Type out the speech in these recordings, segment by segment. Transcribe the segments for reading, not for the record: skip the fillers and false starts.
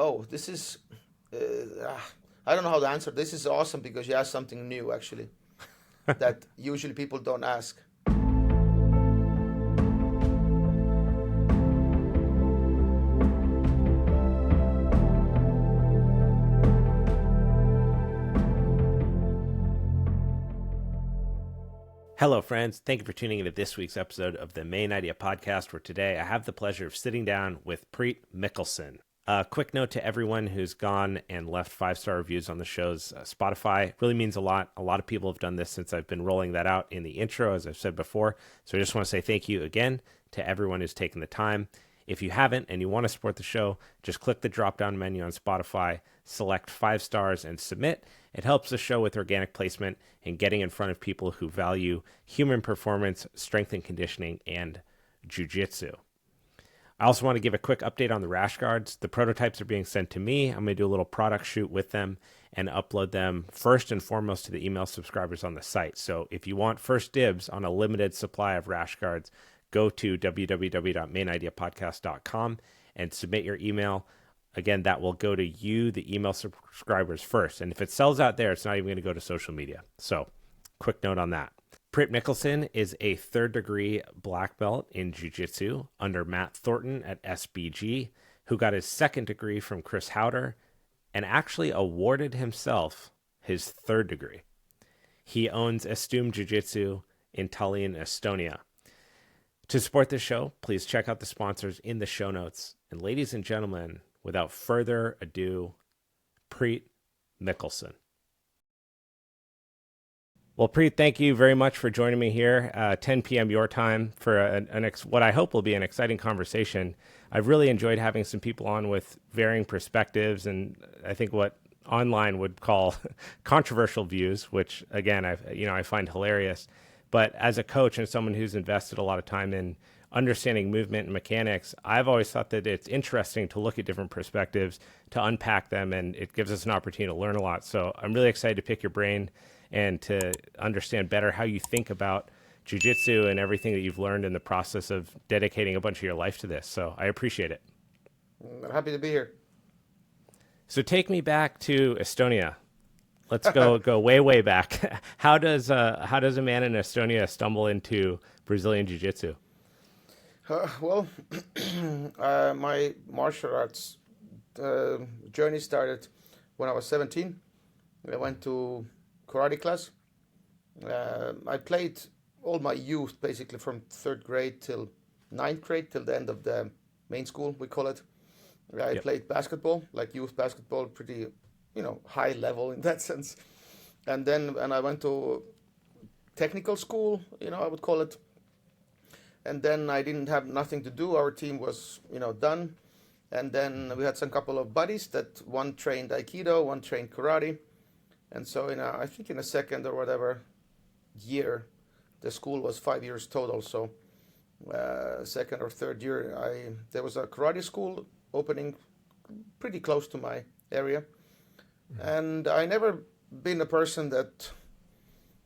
Oh, this is. I don't know how to answer. This is awesome because you asked something new, actually, that usually people don't ask. Hello, friends. Thank you for tuning into this week's episode of the Mayn Idea podcast, where today I have the pleasure of sitting down with Priit Mihkelson. A quick note to everyone who's gone and left 5-star reviews on the show's Spotify. It really means a lot. A lot of people have done this since I've been rolling that out in the intro, as I've said before. So I just want to say thank you again to everyone who's taken the time. If you haven't and you want to support the show, just click the drop-down menu on Spotify, select 5 stars, and submit. It helps the show with organic placement and getting in front of people who value human performance, strength and conditioning, and Jiu Jitsu. I also want to give a quick update on the rash guards. The prototypes are being sent to me. I'm going to do a little product shoot with them and upload them first and foremost to the email subscribers on the site. So if you want first dibs on a limited supply of rash guards, go to www.maynideapodcast.com and submit your email. Again, that will go to you, the email subscribers first. And if it sells out there, it's not even going to go to social media. So quick note on that. Priit Mihkelson is a 3rd degree black belt in Jiu Jitsu under Mat Thornton at SBG, who got his 2nd degree from Chris Hauter and actually awarded himself his 3rd degree. He owns Estum Jiu Jitsu in Tallinn, Estonia. To support this show, please check out the sponsors in the show notes. And ladies and gentlemen, without further ado, Priit Mihkelson. Well, Priit, thank you very much for joining me here, 10 p.m. your time, for what I hope will be an exciting conversation. I've really enjoyed having some people on with varying perspectives and I think what online would call controversial views, which, again, I find hilarious. But as a coach and someone who's invested a lot of time in understanding movement and mechanics, I've always thought that it's interesting to look at different perspectives, to unpack them, and it gives us an opportunity to learn a lot. So I'm really excited to pick your brain and to understand better how you think about jiu-jitsu and everything that you've learned in the process of dedicating a bunch of your life to this. So I appreciate it. I'm happy to be here. So take me back to Estonia. Let's go way back. How does a man in Estonia stumble into Brazilian Jiu-Jitsu? My martial arts journey started when I was 17. I went to karate class. I played all my youth, basically from 3rd grade till 9th grade, till the end of the main school, we call it. I played basketball, like youth basketball, pretty high level in that sense. And I went to technical school, I would call it. And then I didn't have nothing to do. Our team was, done. And then we had some couple of buddies that one trained Aikido, one trained karate. And so I think in a 2nd or whatever year, the school was 5 years total. So 2nd or 3rd year, there was a karate school opening pretty close to my area. And I never been a person that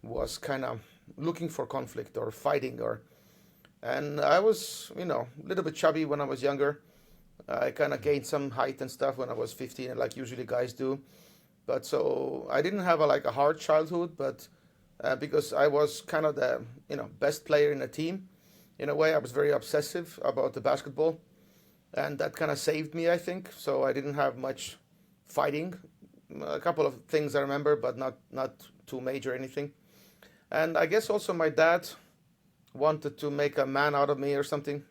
was kind of looking for conflict or fighting and I was, a little bit chubby when I was younger. I kind of gained some height and stuff when I was 15, like usually guys do. But so I didn't have a hard childhood, but because I was kind of the, best player in the team. In a way, I was very obsessive about the basketball, and that kind of saved me, I think. So I didn't have much fighting. A couple of things I remember, but not too major anything. And I guess also my dad wanted to make a man out of me or something.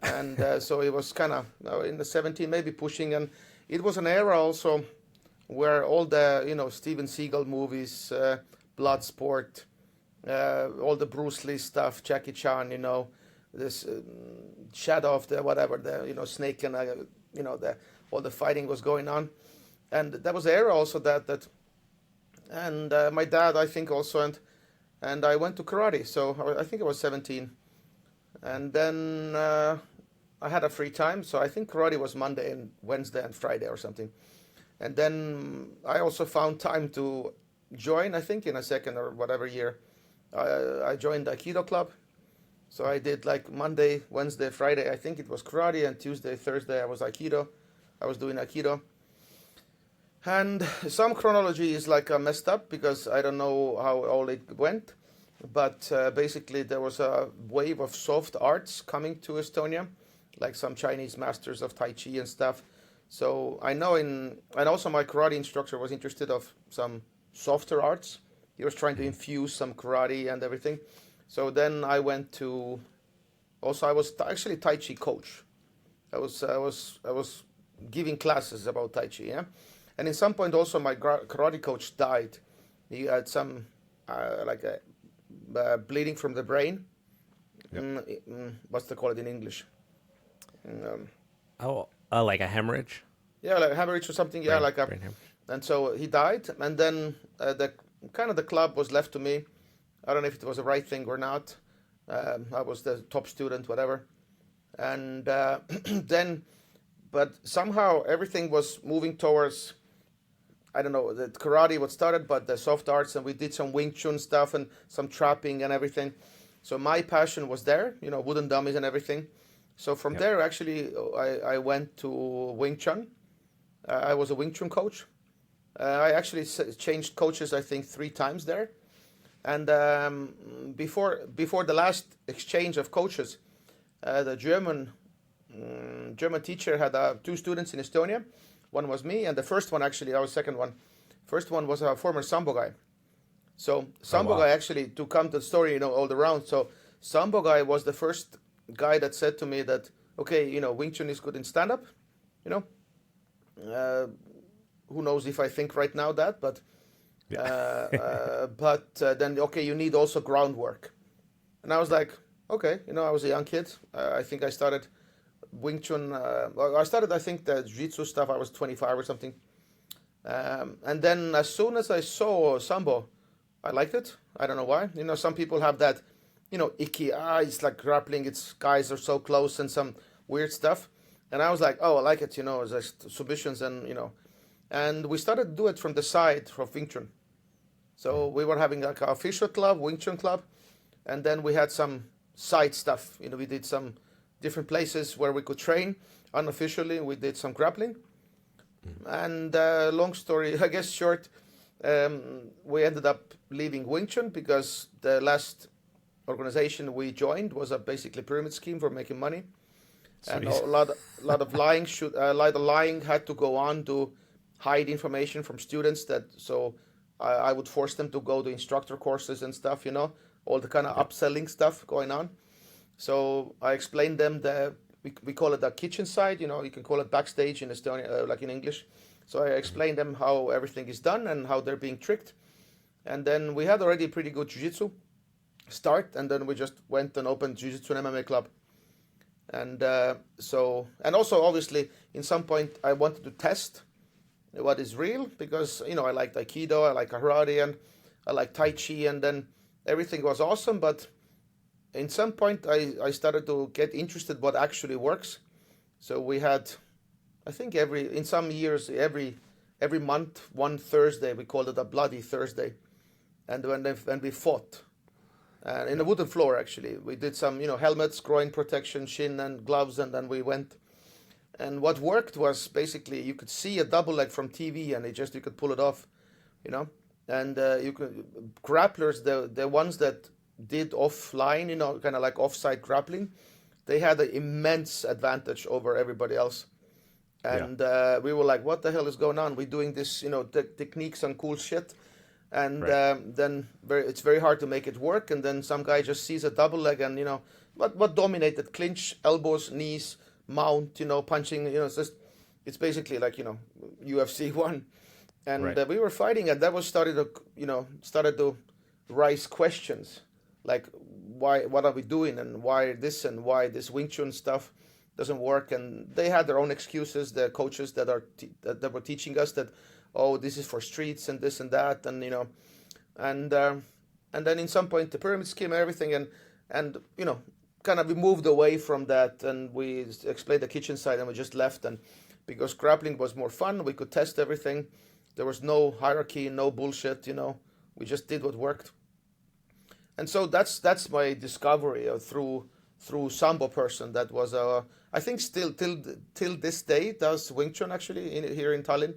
And so it was kind of in the 17, maybe pushing. And it was an era also where all the, Steven Seagal movies, Bloodsport, all the Bruce Lee stuff, Jackie Chan, this Shadow of the whatever, the, Snake and, all the fighting was going on. And that was the era also and my dad, I think also, and I went to karate. So I think I was 17. And then I had a free time. So I think karate was Monday and Wednesday and Friday or something. And then I also found time to join, I think in a 2nd or whatever year, I joined Aikido club. So I did like Monday, Wednesday, Friday, I think it was karate, and Tuesday, Thursday I was Aikido. I was doing Aikido. And some chronology is like messed up because I don't know how all it went. But basically, there was a wave of soft arts coming to Estonia, like some Chinese masters of Tai Chi and stuff. So I know and also my karate instructor was interested of some softer arts. He was trying to infuse some karate and everything. So then I went to, also I was actually Tai Chi coach. I was giving classes about Tai Chi, yeah. And in some point also my karate coach died. He had some like a bleeding from the brain. Yep. What's they call it in English? Like a hemorrhage? Yeah, like hemorrhage or something. Yeah, like a. Brain hemorrhage. And so he died, and then the club was left to me. I don't know if it was the right thing or not. I was the top student, whatever. And then, but somehow everything was moving towards, I don't know, the karate what started, but the soft arts, and we did some Wing Chun stuff and some trapping and everything. So my passion was there, wooden dummies and everything. So from there, actually, I went to Wing Chun. I was a Wing Chun coach. I actually changed coaches, I think, 3 times there. And before the last exchange of coaches, the German teacher had 2 students in Estonia. One was me, and the first one, actually, I was second one. First one was a former Sambo guy. So Sambo guy, actually, to come to the story, all around. So Sambo guy was the first guy that said to me that, okay, Wing Chun is good in stand-up, who knows if I think right now that, but then, okay, you need also groundwork. And I was like, okay, I was a young kid. I think I started Wing Chun. I started, I think, the Jiu Jitsu stuff. I was 25 or something. And then as soon as I saw Sambo, I liked it. I don't know why. Some people have that, icky, it's like grappling. It's guys are so close and some weird stuff. And I was like, oh, I like it, it's like submissions and we started to do it from the side of Wing Chun. So we were having like an official club, Wing Chun club, and then we had some side stuff. We did some different places where we could train unofficially. We did some grappling. And long story, I guess short, we ended up leaving Wing Chun because the last organization we joined was a basically pyramid scheme for making money. And a lot of lying a lot of lying had to go on to hide information from students. So I would force them to go to instructor courses and stuff, all the kind of upselling stuff going on. So I explained them we call it the kitchen side, you can call it backstage in Estonia, like in English. So I explained them how everything is done and how they're being tricked. And then we had already pretty good jiu-jitsu start, and then we just went and opened jiu-jitsu and MMA club. And and also obviously in some point I wanted to test what is real because I liked Aikido, I like karate, and I like Tai Chi, and then everything was awesome. But in some point I started to get interested what actually works. So we had, I think in some years every month, one Thursday, we called it a bloody Thursday, and when we fought. In the wooden floor, actually. We did some, helmets, groin protection, shin and gloves, and then we went. And what worked was basically you could see a double leg from TV, and you could pull it off, And you could grapplers, the ones that did offline, kind of like offside grappling, they had an immense advantage over everybody else. And we were like, what the hell is going on? We're doing this, techniques and cool shit. And then it's very hard to make it work. And then some guy just sees a double leg and, what dominated? Clinch, elbows, knees, mount, punching, it's basically like, UFC 1. And we were fighting, and that was started to raise questions like, what are we doing, and why this Wing Chun stuff doesn't work. And they had their own excuses, the coaches that were teaching us that, oh, this is for streets and this and that, and and then in some point the pyramid scheme and everything, and kind of we moved away from that, and we explained the kitchen side, and we just left. And because grappling was more fun, we could test everything. There was no hierarchy, no bullshit, we just did what worked. And so that's my discovery through through Sambo person that was I think still till this day does Wing Chun actually here in Tallinn.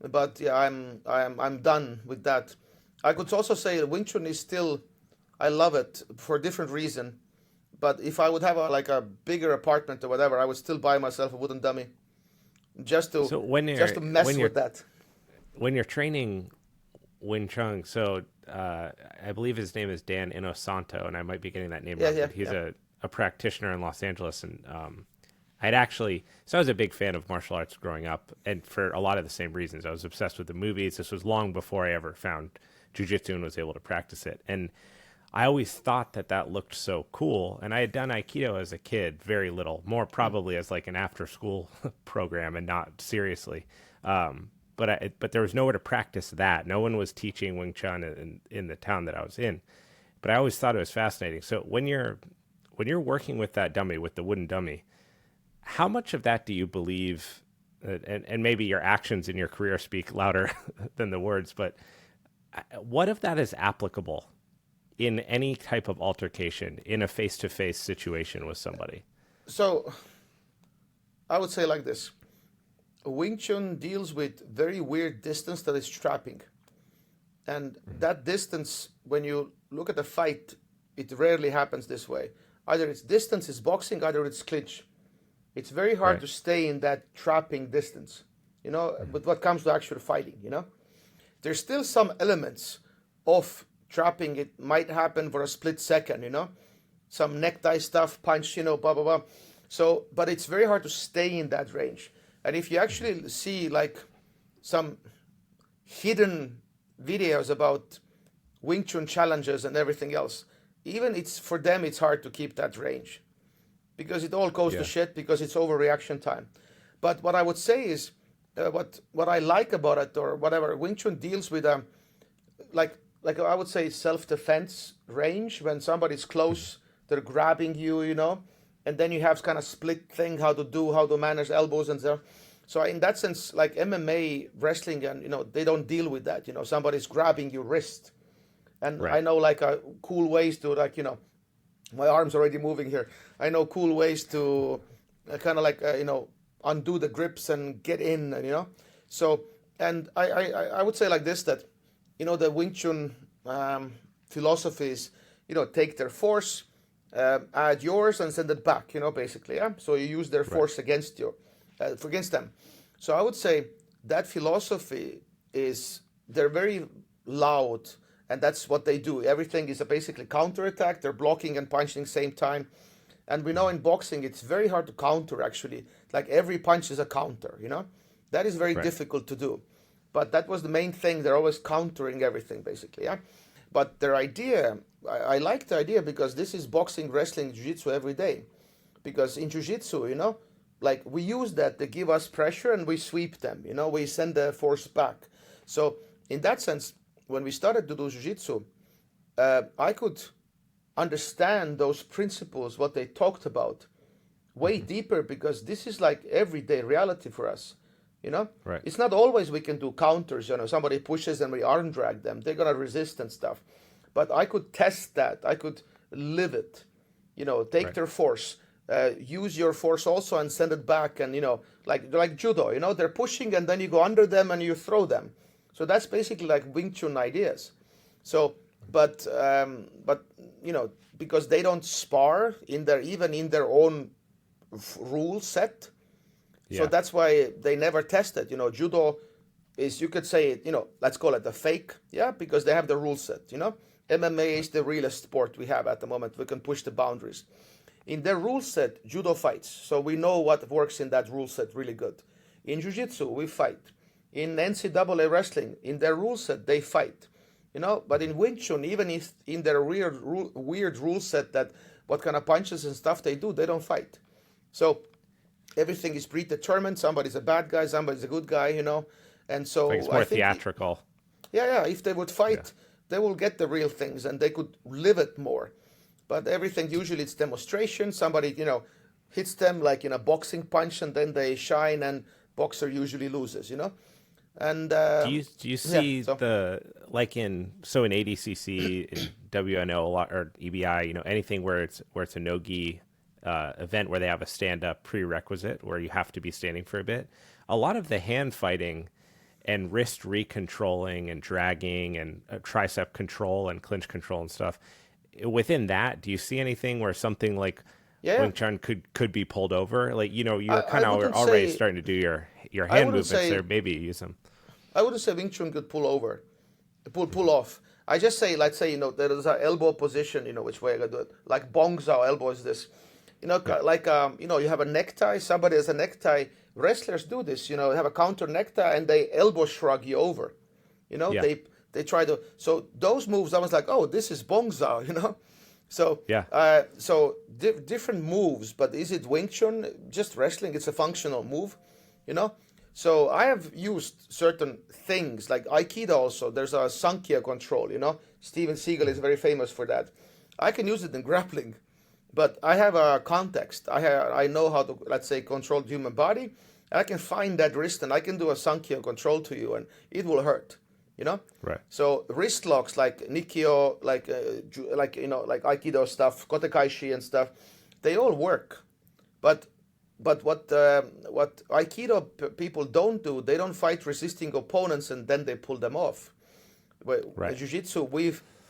But yeah, I'm done with that. I could also say Wing Chun is still, I love it for a different reason. But if I would have a bigger apartment or whatever, I would still buy myself a wooden dummy just to So when just to mess with that. when you're training Wing Chun, so I believe his name is Dan Inosanto, and I might be getting that name wrong. But he's a practitioner in Los Angeles, and so I was a big fan of martial arts growing up, and for a lot of the same reasons. I was obsessed with the movies. This was long before I ever found Jiu Jitsu and was able to practice it. And I always thought that looked so cool. And I had done Aikido as a kid, very little, more probably as like an after school program and not seriously. But there was nowhere to practice that. No one was teaching Wing Chun in the town that I was in. But I always thought it was fascinating. So when you're working with that dummy, with the wooden dummy, how much of that do you believe, and maybe your actions in your career speak louder than the words, but what of that is applicable in any type of altercation, in a face-to-face situation with somebody? So I would say like this. Wing Chun deals with very weird distance that is trapping. And that distance, when you look at a fight, it rarely happens this way. Either it's distance is boxing, either it's clinch. It's very hard to stay in that trapping distance, but what comes to actual fighting, There's still some elements of trapping. It might happen for a split second, some necktie stuff, punch, blah, blah, blah. So, but it's very hard to stay in that range. And if you actually see like some hidden videos about Wing Chun challenges and everything else, even for them, it's hard to keep that range because it all goes to shit because it's overreaction time. But what I would say is what I like about it or whatever, Wing Chun deals with like I would say self-defense range. When somebody's close, they're grabbing you, and then you have kind of split thing, how to manage elbows and stuff. So in that sense, like MMA, wrestling, and they don't deal with that. Somebody's grabbing your wrist, and I know like cool ways to my arm's already moving here. I know cool ways to kind of like undo the grips and get in, and So and I would say like this that the Wing Chun philosophy is take their force, add yours, and send it back. Basically, yeah. So you use their force against them. So I would say that philosophy is they're very loud, and that's what they do. Everything is basically counterattack. They're blocking and punching same time. And we know in boxing, it's very hard to counter, actually. Like every punch is a counter, That is very difficult to do. But that was the main thing. They're always countering everything, basically, yeah? But their idea, I like the idea because this is boxing, wrestling, jiu-jitsu every day. Because in jiu-jitsu, like we use that, they give us pressure and we sweep them, we send the force back. So in that sense, when we started to do jiu-jitsu, I could understand those principles, what they talked about, way deeper because this is like everyday reality for us, It's not always we can do counters, somebody pushes and we arm drag them. They're going to resist and stuff. But I could test that. I could live it, take their force, use your force also and send it back. And, like judo, they're pushing and then you go under them and you throw them. So that's basically like Wing Chun ideas. So, but because they don't spar even in their own rule set. So that's why they never tested. Judo is, you could say, let's call it a fake, because they have the rule set, MMA is the realest sport we have at the moment. We can push the boundaries. In their rule set, judo fights. So we know what works in that rule set really good. In jiu-jitsu, we fight. In NCAA wrestling, in their rule set, they fight. But in Wing Chun, even if in their weird rule set that what kind of punches and stuff they do, they don't fight. So everything is predetermined. Somebody's a bad guy, somebody's a good guy, And so it's more theatrical. If they would fight, they will get the real things and they could live it more. But everything, usually it's demonstration. Somebody, hits them like in a boxing punch and then they shine and boxer usually loses, And Do you yeah, see so the like in ADCC in WNO a lot or EBI, anything where it's a no-gi event where they have a stand-up prerequisite where you have to be standing for a bit. A lot of the hand fighting and wrist recontrolling and dragging and tricep control and clinch control and stuff. Within that, do you see anything where something like yeah, Wing Chun could be pulled over? Like, you're I kind of wouldn't already say starting to do your I hand wouldn't movements say there. Maybe you use them. I wouldn't say Wing Chun could pull over, pull off. I just say, let's say, there is an elbow position, which way I gotta do it. Like Bong Zhao elbow is this, Yeah. like you have a necktie. Somebody has a necktie. Wrestlers do this, have a counter necktie and they elbow shrug you over. Yeah. They try to. So those moves, I was like, oh, this is Bong Zhao. So Yeah. different moves, but is it Wing Chun? Just wrestling? It's a functional move, you know. So I have used certain things like Aikido. Also, there's a Sankhya control. Steven Seagal is very famous for that. I can use it in grappling, but I have a context. I know how to, let's say, control the human body. I can find that wrist and I can do a Sankhya control to you, and it will hurt. Right. So wrist locks like Nikio, like like Aikido stuff, Kotekaishi and stuff, they all work. But what Aikido people don't do, they don't fight resisting opponents and then they pull them off. Right. Jiu Jitsu,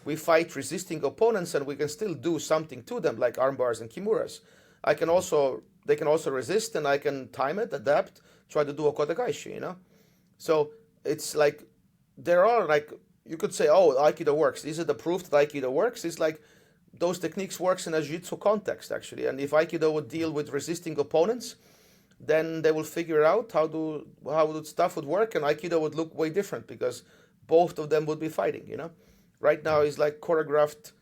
we fight resisting opponents and we can still do something to them, like arm bars and kimuras. They can also resist, and I can time it, adapt, try to do a Kotekaishi. So it's like there are, like, you could say, oh, Aikido works. Is it the proof that Aikido works? It's like those techniques works in a Jiu-Jitsu context, actually. And if Aikido would deal with resisting opponents, then they will figure out how the stuff would work, and Aikido would look way different because both of them would be fighting. Right now it's like choreographed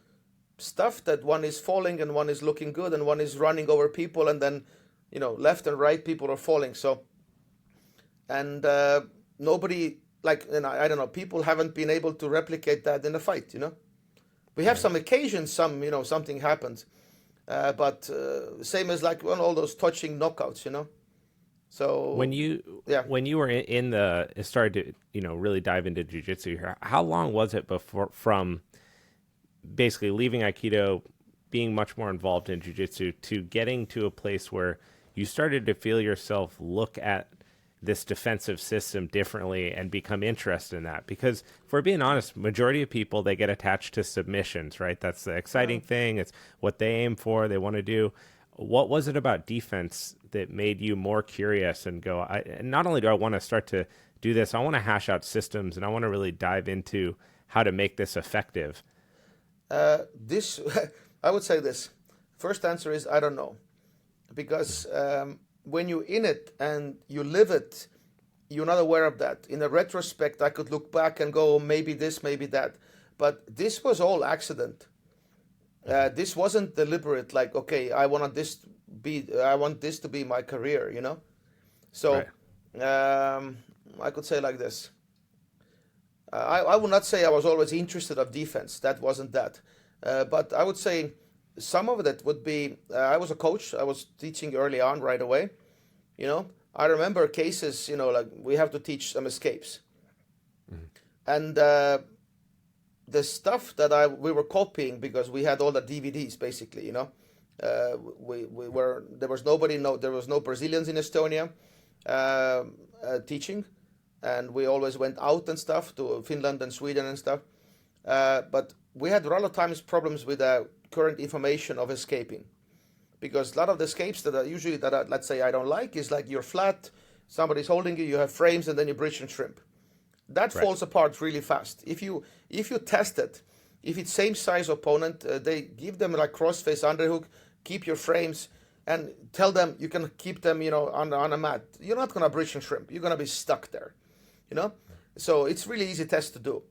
stuff that one is falling and one is looking good and one is running over people, and then left and right people are falling. So and nobody, like, I don't know, people haven't been able to replicate that in a fight. We have some occasions, something happens, but same as like all those touching knockouts. So When you yeah, when you were in the started to really dive into jiu-jitsu, how long was it before from basically leaving Aikido, being much more involved in jiu-jitsu, to getting to a place where you started to feel yourself look at this defensive system differently and become interested in that? Because if we're being honest, majority of people, they get attached to submissions, right? That's the exciting thing. It's what they aim for, they want to do. What was it about defense that made you more curious and go, not only do I want to start to do this, I want to hash out systems and I want to really dive into how to make this effective? this I would say this. First answer is I don't know, because when you're in it and you live it, you're not aware of that. In a retrospect, I could look back and go, maybe this, maybe that, but this was all accident. This wasn't deliberate. Like, okay, I want this to be my career. So I could say like this. I would not say I was always interested of defense. That wasn't that. But I would say some of it would be, I was a coach. I was teaching early on right away. I remember cases, like we have to teach some escapes. And the stuff that we were copying, because we had all the DVDs basically, there was no Brazilians in Estonia teaching. And we always went out and stuff to Finland and Sweden and stuff. But we had a lot of times problems with current information of escaping. Because a lot of the escapes let's say I don't like, is like you're flat, somebody's holding you, you have frames, and then you bridge and shrimp. That falls apart really fast. If you test it, if it's same size opponent, they give them like crossface underhook, keep your frames, and tell them you can keep them, on a mat. You're not gonna bridge and shrimp. You're gonna be stuck there. So it's really easy test to do.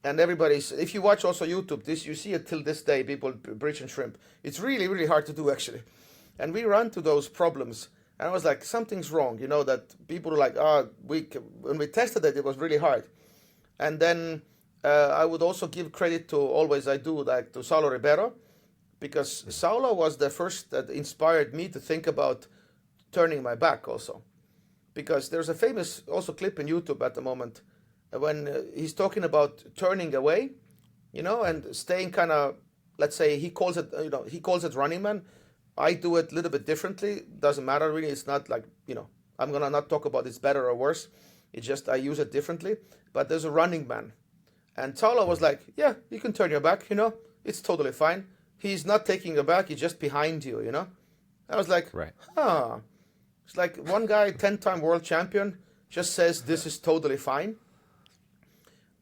And if you watch also YouTube, you see it till this day, people bridge and shrimp. It's really, really hard to do, actually. And we run to those problems. And I was like, something's wrong, that people are like, when we tested it, it was really hard. And then I would also give credit to, always I do, like to Saulo Ribeiro, because Saulo was the first that inspired me to think about turning my back also. because there's a famous also clip in YouTube at the moment when he's talking about turning away, and staying kind of, let's say he calls it running man. I do it a little bit differently. Doesn't matter really. It's not like, I'm gonna not talk about it's better or worse. It's just I use it differently. But there's a running man. And Tala was like, yeah, you can turn your back, it's totally fine. He's not taking your back, he's just behind you, I was like, Right. It's like one guy, 10-time world champion, just says this is totally fine.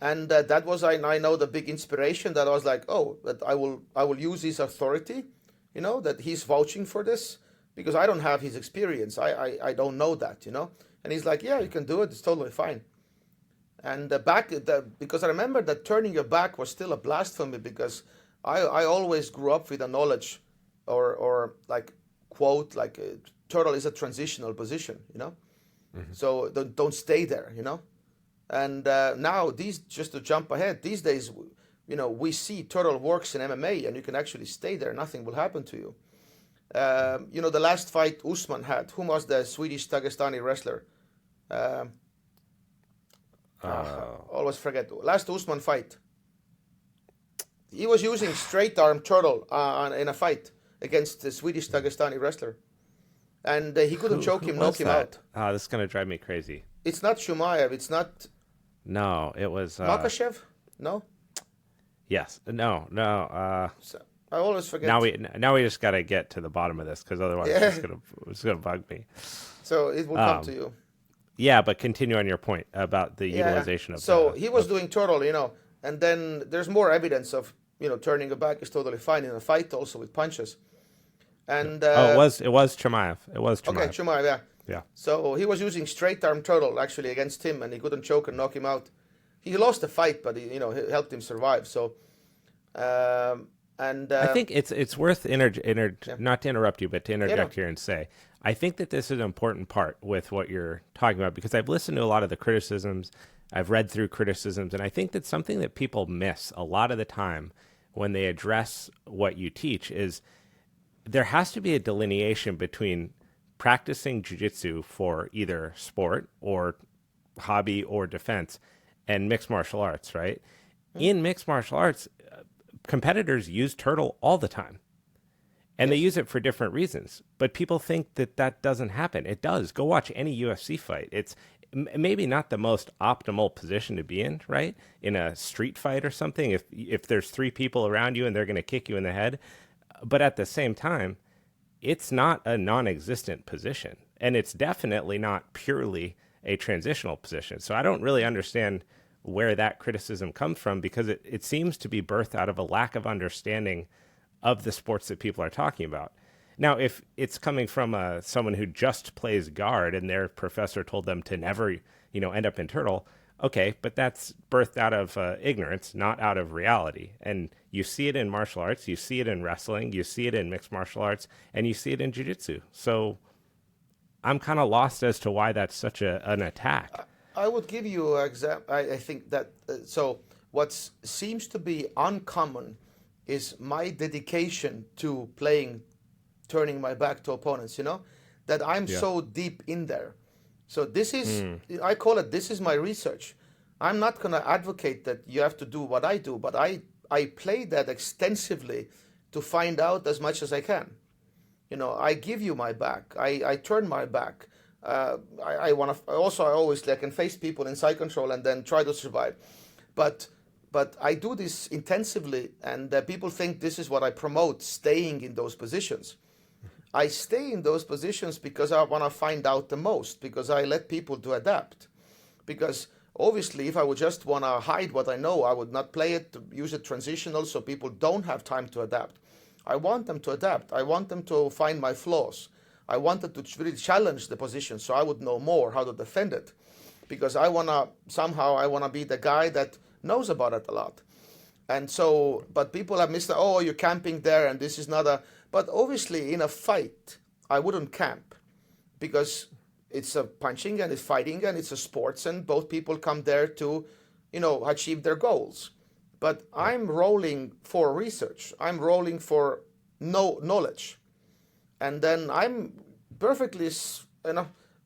And that was, I know, the big inspiration that I was like, oh, that I will use his authority, that he's vouching for this, because I don't have his experience. I don't know that, And he's like, yeah, you can do it. It's totally fine. And because I remember that turning your back was still a blast for me, because I always grew up with a knowledge or like quote, like turtle is a transitional position, So don't stay there, And now just to jump ahead, these days, we see turtle works in MMA, and you can actually stay there. Nothing will happen to you. The last fight Usman had, who was the Swedish Dagestani wrestler? Always forget. Last Usman fight. He was using straight arm turtle in a fight against the Swedish Dagestani wrestler. And he couldn't choke him, knock him out. Oh, this is going to drive me crazy. It's not Shumayev. It's not... No, it was... Makhachev? No? Yes. No. So, I always forget. Now we just got to get to the bottom of this, because otherwise it's going to bug me. So it will come to you. Yeah, but continue on your point about the utilization of... So he was doing turtle, and then there's more evidence of, turning a back is totally fine in a fight, also with punches. And it was Chimaev. It was Chimaev. Okay, Chimaev, yeah. Yeah. So he was using straight arm turtle actually against him, and he couldn't choke and knock him out. He lost the fight, but he helped him survive. So, I think it's worth not to interrupt you, but to interject here and say, I think that this is an important part with what you're talking about, because I've listened to a lot of the criticisms, I've read through criticisms, and I think that something that people miss a lot of the time when they address what you teach is there has to be a delineation between practicing jiu-jitsu for either sport or hobby or defense and mixed martial arts, right? Mm-hmm. In mixed martial arts, competitors use turtle all the time. And they use it for different reasons. But people think that doesn't happen. It does. Go watch any UFC fight. It's maybe not the most optimal position to be in, right? In a street fight or something, if there's 3 people around you and they're going to kick you in the head. But at the same time, it's not a non-existent position. And it's definitely not purely a transitional position. So I don't really understand where that criticism comes from, because it seems to be birthed out of a lack of understanding of the sports that people are talking about. Now, if it's coming from someone who just plays guard and their professor told them to never, end up in turtle, okay, but that's birthed out of ignorance, not out of reality. And you see it in martial arts, you see it in wrestling, you see it in mixed martial arts, and you see it in jiu-jitsu. So I'm kind of lost as to why that's such an attack. I would give you an example. I think that, so what seems to be uncommon is my dedication to turning my back to opponents, that I'm so deep in there. So this is, I call it, this is my research. I'm not going to advocate that you have to do what I do, but I play that extensively to find out as much as I can. I give you my back. I turn my back. I always can face people in side control and then try to survive. But I do this intensively, and people think this is what I promote, staying in those positions. I stay in those positions because I want to find out the most, because I let people to adapt. Because obviously, if I would just want to hide what I know, I would not play it, use it transitional so people don't have time to adapt. I want them to adapt. I want them to find my flaws. I wanted to really challenge the position so I would know more how to defend it. Because I want to be the guy that knows about it a lot. And so, but people have missed, you're camping there and this is not but obviously in a fight, I wouldn't camp, because it's a punching and it's fighting and it's a sports, and both people come there to, achieve their goals. But I'm rolling for research. I'm rolling for knowledge. And then I'm perfectly,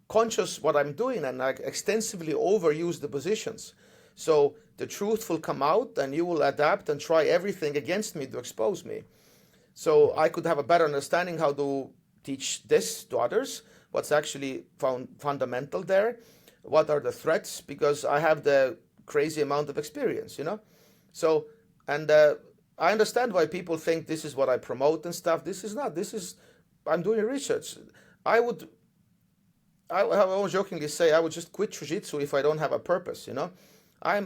conscious what I'm doing, and I extensively overuse the positions. So the truth will come out, and you will adapt and try everything against me to expose me. So I could have a better understanding how to teach this to others, what's actually fundamental there, what are the threats, because I have the crazy amount of experience, So, and I understand why people think this is what I promote and stuff. This is not. I'm doing research. I always jokingly say I would just quit jiu-jitsu if I don't have a purpose, I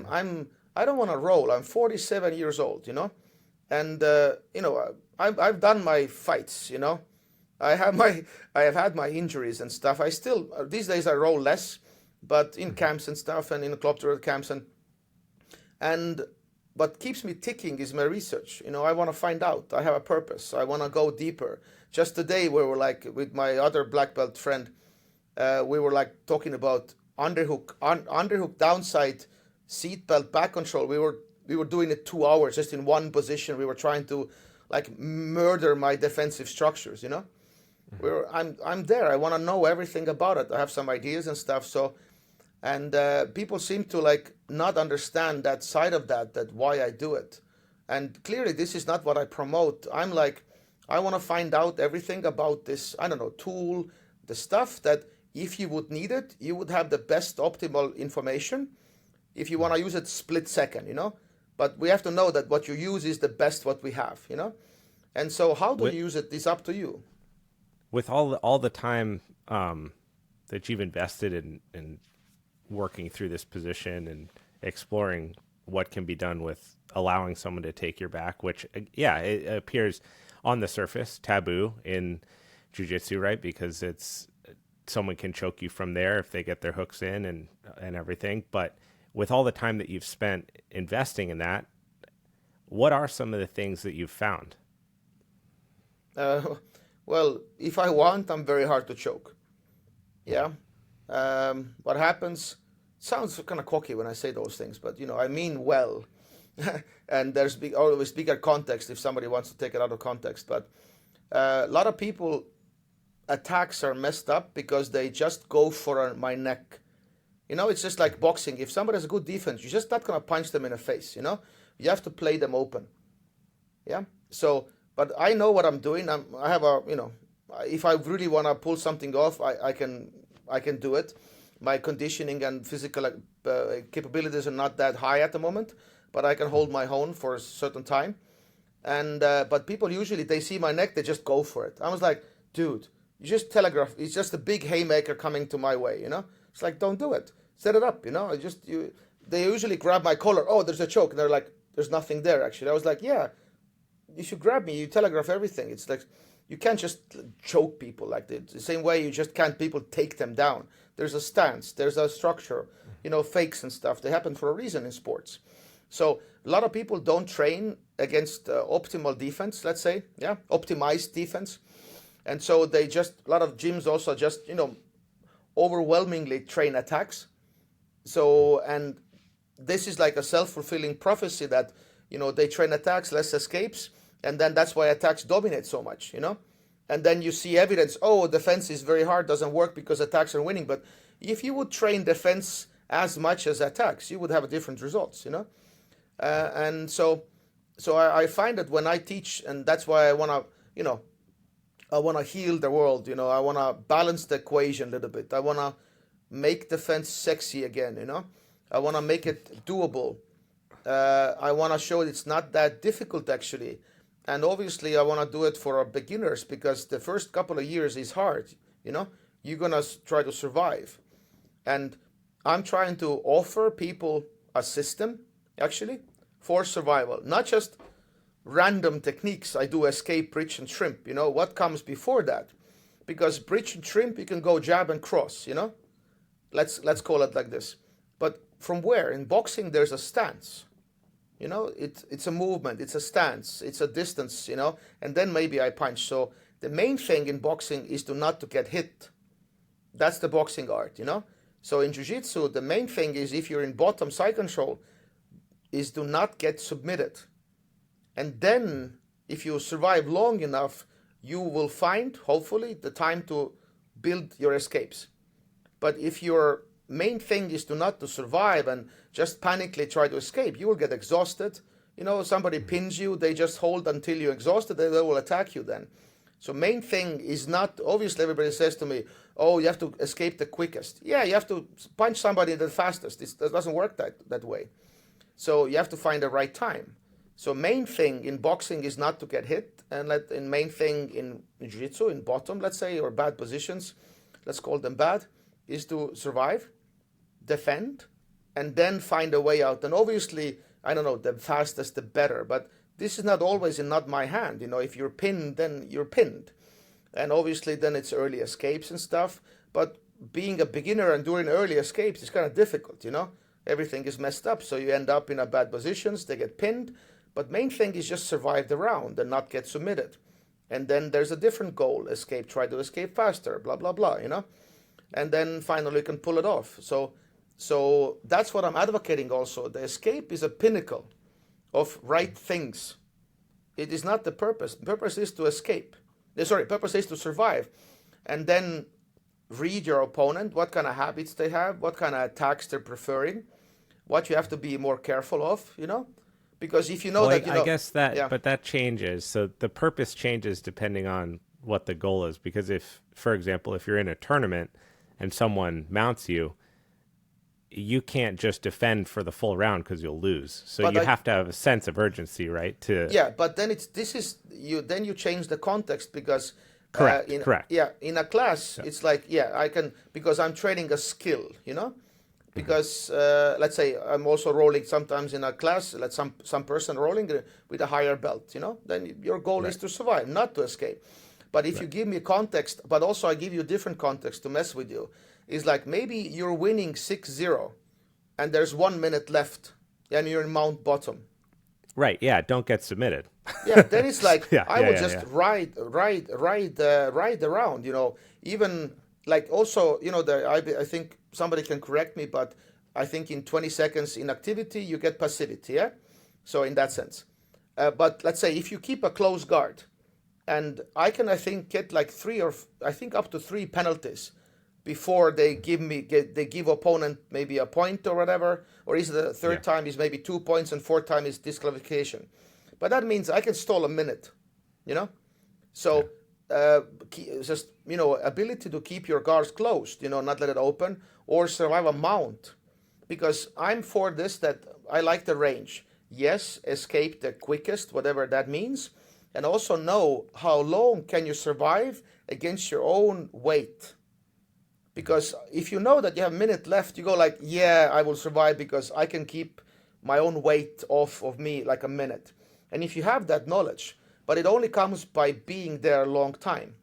don't want to roll. I'm 47 years old, and I've done my fights, I have had my injuries and stuff. I still these days I roll less, but in camps and stuff, and in club camps, and what keeps me ticking is my research. I want to find out. I have a purpose. I want to go deeper. Just today we were like with my other black belt friend, we were like talking about underhook downside seat belt back control. We were doing it 2 hours just in one position. We were trying to like murder my defensive structures, I'm there. I want to know everything about it. I have some ideas and stuff. So, and people seem to like not understand that side of that why I do it. And clearly this is not what I promote. I'm like, I want to find out everything about this, I don't know, tool, the stuff that if you would need it, you would have the best optimal information. If you want to use it split second, but we have to know that what you use is the best what we have, And so how do you use it is up to you. With all the time that you've invested in working through this position and exploring what can be done with allowing someone to take your back, which, it appears on the surface taboo in jiu-jitsu, right? Because someone can choke you from there if they get their hooks in and everything. But with all the time that you've spent investing in that, what are some of the things that you've found? Well, if I want, I'm very hard to choke. Yeah. What happens, sounds kind of cocky when I say those things, but I mean well. And there's always bigger context if somebody wants to take it out of context. But a lot of people, attacks are messed up because they just go for my neck. It's just like boxing. If somebody has a good defense, you're just not going to punch them in the face, You have to play them open. Yeah. So, but I know what I'm doing. I have if I really want to pull something off, I can do it. My conditioning and physical capabilities are not that high at the moment, but I can hold my own for a certain time. And but people usually, they see my neck, they just go for it. I was like, dude, you just telegraph. It's just a big haymaker coming to my way, It's like, don't do it. Set it up, They usually grab my collar. Oh, there's a choke. And they're like, there's nothing there, actually. I was like, yeah, you should grab me. You telegraph everything. It's like, you can't just choke people like that. The same way you just can't people take them down. There's a stance. There's a structure. Fakes and stuff. They happen for a reason in sports. So a lot of people don't train against optimal defense, let's say. Yeah, optimized defense. And so a lot of gyms also just, overwhelmingly train attacks. So, and this is like a self-fulfilling prophecy that, they train attacks, less escapes, and then that's why attacks dominate so much, And then you see evidence, defense is very hard, doesn't work because attacks are winning. But if you would train defense as much as attacks, you would have different results, And so I find that when I teach, and that's why I want to, I want to heal the world, I want to balance the equation a little bit. I want to make defense sexy again, I want to make it doable. I want to show it's not that difficult, actually. And obviously, I want to do it for our beginners because the first couple of years is hard, You're going to try to survive. And I'm trying to offer people a system, actually, for survival. Not just random techniques. I do escape, bridge, and shrimp. What comes before that? Because bridge and shrimp, you can go jab and cross, Let's call it like this. But from where? In boxing, there's a stance. It's a movement, it's a stance, it's a distance, and then maybe I punch. So the main thing in boxing is not to get hit. That's the boxing art, So in jiu-jitsu, the main thing is if you're in bottom side control, is to not get submitted. And then if you survive long enough, you will find, hopefully, the time to build your escapes. But if your main thing is to not to survive and just panically try to escape, you will get exhausted. Somebody pins you, they just hold until you're exhausted, they will attack you then. So main thing is not, obviously everybody says to me, oh, you have to escape the quickest. Yeah, you have to punch somebody the fastest. It doesn't work that way. So you have to find the right time. So main thing in boxing is not to get hit, and main thing in jiu-jitsu, in bottom, let's say, or bad positions, let's call them bad, is to survive, defend, and then find a way out. And obviously, I don't know, the fastest, the better, but this is not always not my hand. If you're pinned, then you're pinned. And obviously then it's early escapes and stuff. But being a beginner and doing early escapes is kind of difficult, Everything is messed up. So you end up in a bad positions, they get pinned. But main thing is just survive the round and not get submitted. And then there's a different goal, try to escape faster, blah, blah, blah, And then finally you can pull it off. So that's what I'm advocating also. The escape is a pinnacle of right things. It is not the purpose. The purpose is to escape. Purpose is to survive. And then read your opponent, what kind of habits they have, what kind of attacks they're preferring, what you have to be more careful of, Because if you know that, I guess that, yeah. But that changes. So the purpose changes depending on what the goal is. Because if, for example, if you're in a tournament and someone mounts you, you can't just defend for the full round because you'll lose. So you have to have a sense of urgency, right? Yeah, but then then you change the context because correct. Yeah, in a class it's like I can, because I'm training a skill, because let's say I'm also rolling sometimes in a class, let some person rolling with a higher belt, then your goal is to survive, not to escape. But if you give me context, but also I give you different context to mess with you, is like maybe you're winning 6-0 and there's 1 minute left and you're in mount bottom. Right, yeah, don't get submitted. Yeah, then it's like I will just ride around, even like also, I think somebody can correct me, but I think in 20 seconds inactivity, you get passivity, yeah? So in that sense. But let's say if you keep a close guard, and I think get like up to 3 penalties before they give opponent maybe a point or whatever, or is the third time is maybe 2 points and fourth time is disqualification. But that means I can stall a minute, So just ability to keep your guards closed, not let it open, or survive a mount, because I'm for this, that I like the range. Yes, escape the quickest, whatever that means, and also know how long can you survive against your own weight. Because if you know that you have a minute left, you go like, I will survive because I can keep my own weight off of me like a minute. And if you have that knowledge, but it only comes by being there a long time,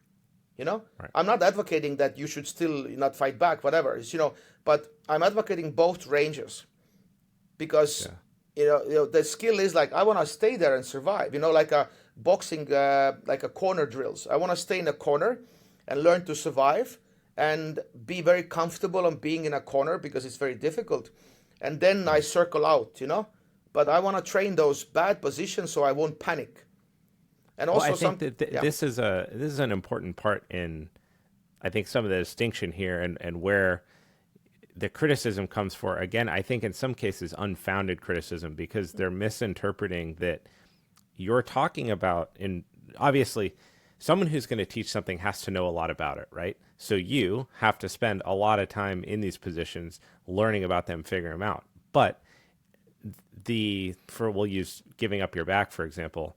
Right. I'm not advocating that you should still not fight back, whatever, but I'm advocating both ranges, because the skill is like, I want to stay there and survive, like a boxing, like a corner drills. I want to stay in a corner and learn to survive and be very comfortable on being in a corner because it's very difficult. And then I circle out, but I want to train those bad positions so I won't panic. And also, I think this is an important part in, I think, some of the distinction here and where the criticism comes for. Again, I think in some cases unfounded criticism, because they're misinterpreting that you're talking about. And obviously, someone who's going to teach something has to know a lot about it, right? So you have to spend a lot of time in these positions learning about them, figuring them out. But we'll use giving up your back, for example.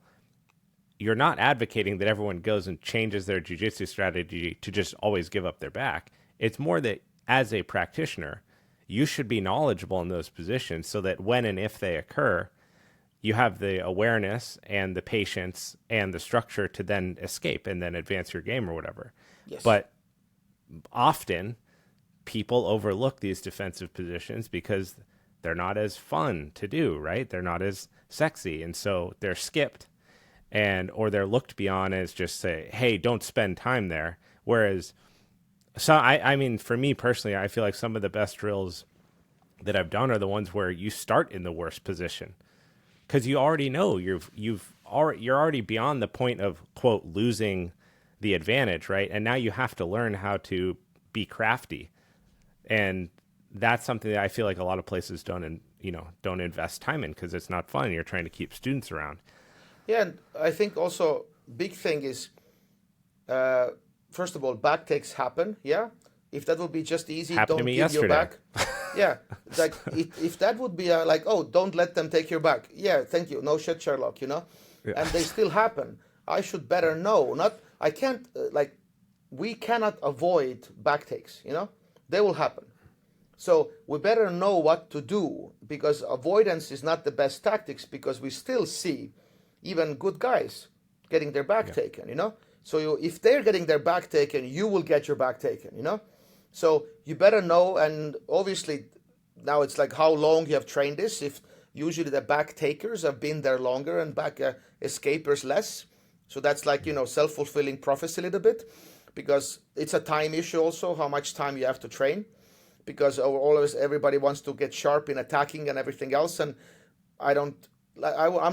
You're not advocating that everyone goes and changes their jiu-jitsu strategy to just always give up their back. It's more that as a practitioner, you should be knowledgeable in those positions so that when and if they occur, you have the awareness and the patience and the structure to then escape and then advance your game or whatever. Yes. But often people overlook these defensive positions because they're not as fun to do, right? They're not as sexy. And so they're skipped. Or they're looked beyond as just say, hey, don't spend time there. Whereas, I mean, for me personally, I feel like some of the best drills that I've done are the ones where you start in the worst position, because you already know you're already beyond the point of, quote, losing the advantage, right? And now you have to learn how to be crafty And that's something that I feel like a lot of places don't invest time in because it's not fun. You're trying to keep students around. Yeah, and I think also big thing is, first of all, back takes happen. Yeah, if that would be just easy, Happened to don't me give your yesterday. back. Yeah, like if that would be like, oh, don't let them take your back. Yeah, thank you. No shit, Sherlock. Yeah. And they still happen. I should better know. Not I can't like we cannot avoid back takes. They will happen. So we better know what to do because avoidance is not the best tactics because we still see even good guys getting their back taken. So if they're getting their back taken, you will get your back taken. So you better know, and obviously now it's like how long you have trained this. If usually the back takers have been there longer and back escapers less. So that's like, self-fulfilling prophecy a little bit because it's a time issue also, how much time you have to train. Because always everybody wants to get sharp in attacking and everything else, and I'm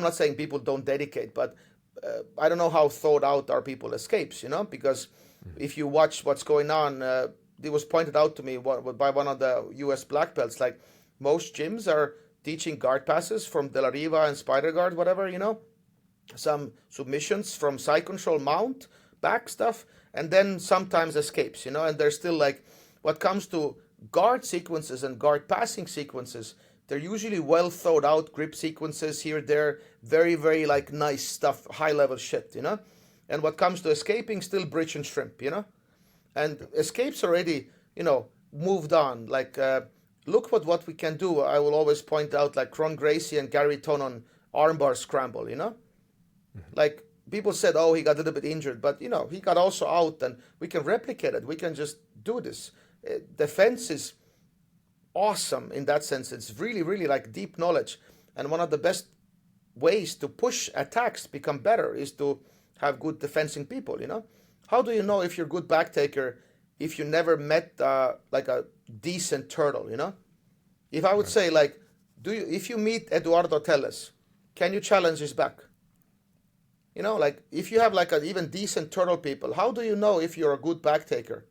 not saying people don't dedicate, but I don't know how thought out are people escapes, because if you watch what's going on, it was pointed out to me by one of the US black belts, like most gyms are teaching guard passes from De La Riva and Spider Guard, whatever, some submissions from side control mount, back stuff, and then sometimes escapes, and they're still like, what comes to guard sequences and guard passing sequences, they're usually well thought out grip sequences here, there, very, very like nice stuff, high level shit, and what comes to escaping, still bridge and shrimp, and escapes already, moved on, like look what we can do. I will always point out like Ron Gracie and Gary Tonon armbar scramble, like people said, oh, he got a little bit injured, but he got also out, and we can replicate it, we can just do this. Defense is awesome in that sense. It's really, really like deep knowledge. And one of the best ways to push attacks become better is to have good defensing people, How do you know if you're a good back taker if you never met like a decent turtle, If I would say like, if you meet Eduardo Telles, can you challenge his back? Like if you have like an even decent turtle people, how do you know if you're a good back taker?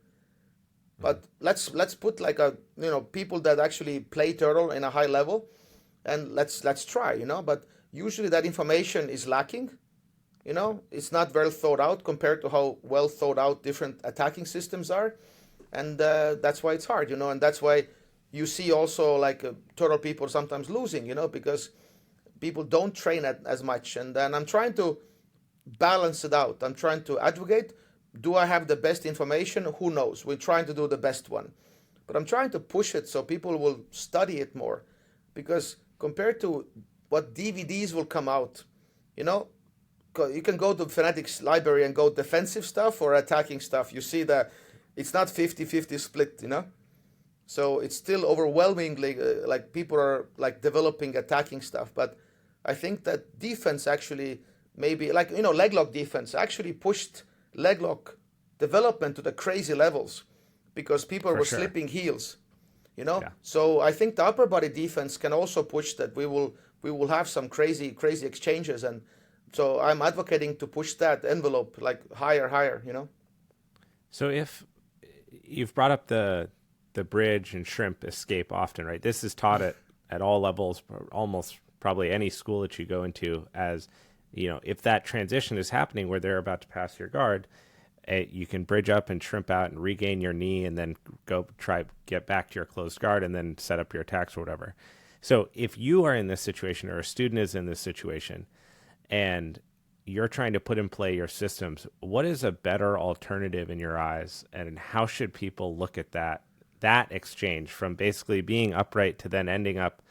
But let's put like people that actually play turtle in a high level, and let's try, But usually that information is lacking, It's not well thought out compared to how well thought out different attacking systems are, and that's why it's hard, And that's why you see also like turtle people sometimes losing, because people don't train as much, and then I'm trying to balance it out. I'm trying to advocate. Do I have the best information? Who knows? We're trying to do the best one. But I'm trying to push it so people will study it more. Because compared to what DVDs will come out, you can go to Fanatics library and go defensive stuff or attacking stuff. You see that it's not 50-50 split, So it's still overwhelmingly, like people are like developing attacking stuff. But I think that defense actually maybe, like, leg lock defense actually pushed leg lock development to the crazy levels because people were slipping heels, Yeah. So I think the upper body defense can also push that. We will have some crazy exchanges, and so I'm advocating to push that envelope like higher, So if you've brought up the bridge and shrimp escape often, right? This is taught at all levels, almost probably any school that you go into, as if that transition is happening where they're about to pass your guard, you can bridge up and shrimp out and regain your knee and then go try get back to your closed guard and then set up your attacks or whatever. So if you are in this situation or a student is in this situation and you're trying to put in play your systems, what is a better alternative in your eyes, and how should people look at that exchange from basically being upright to then ending up,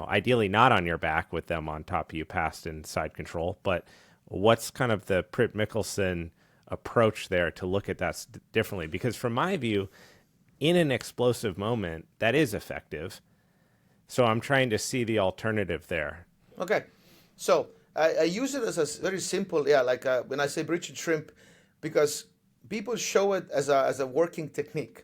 ideally not on your back with them on top of you, passed in side control, but what's kind of the Priit Mihkelson approach there to look at that differently? Because from my view, in an explosive moment, that is effective. So I'm trying to see the alternative there. Okay. So I use it as a very simple, like when I say bridge and shrimp, because people show it as a working technique.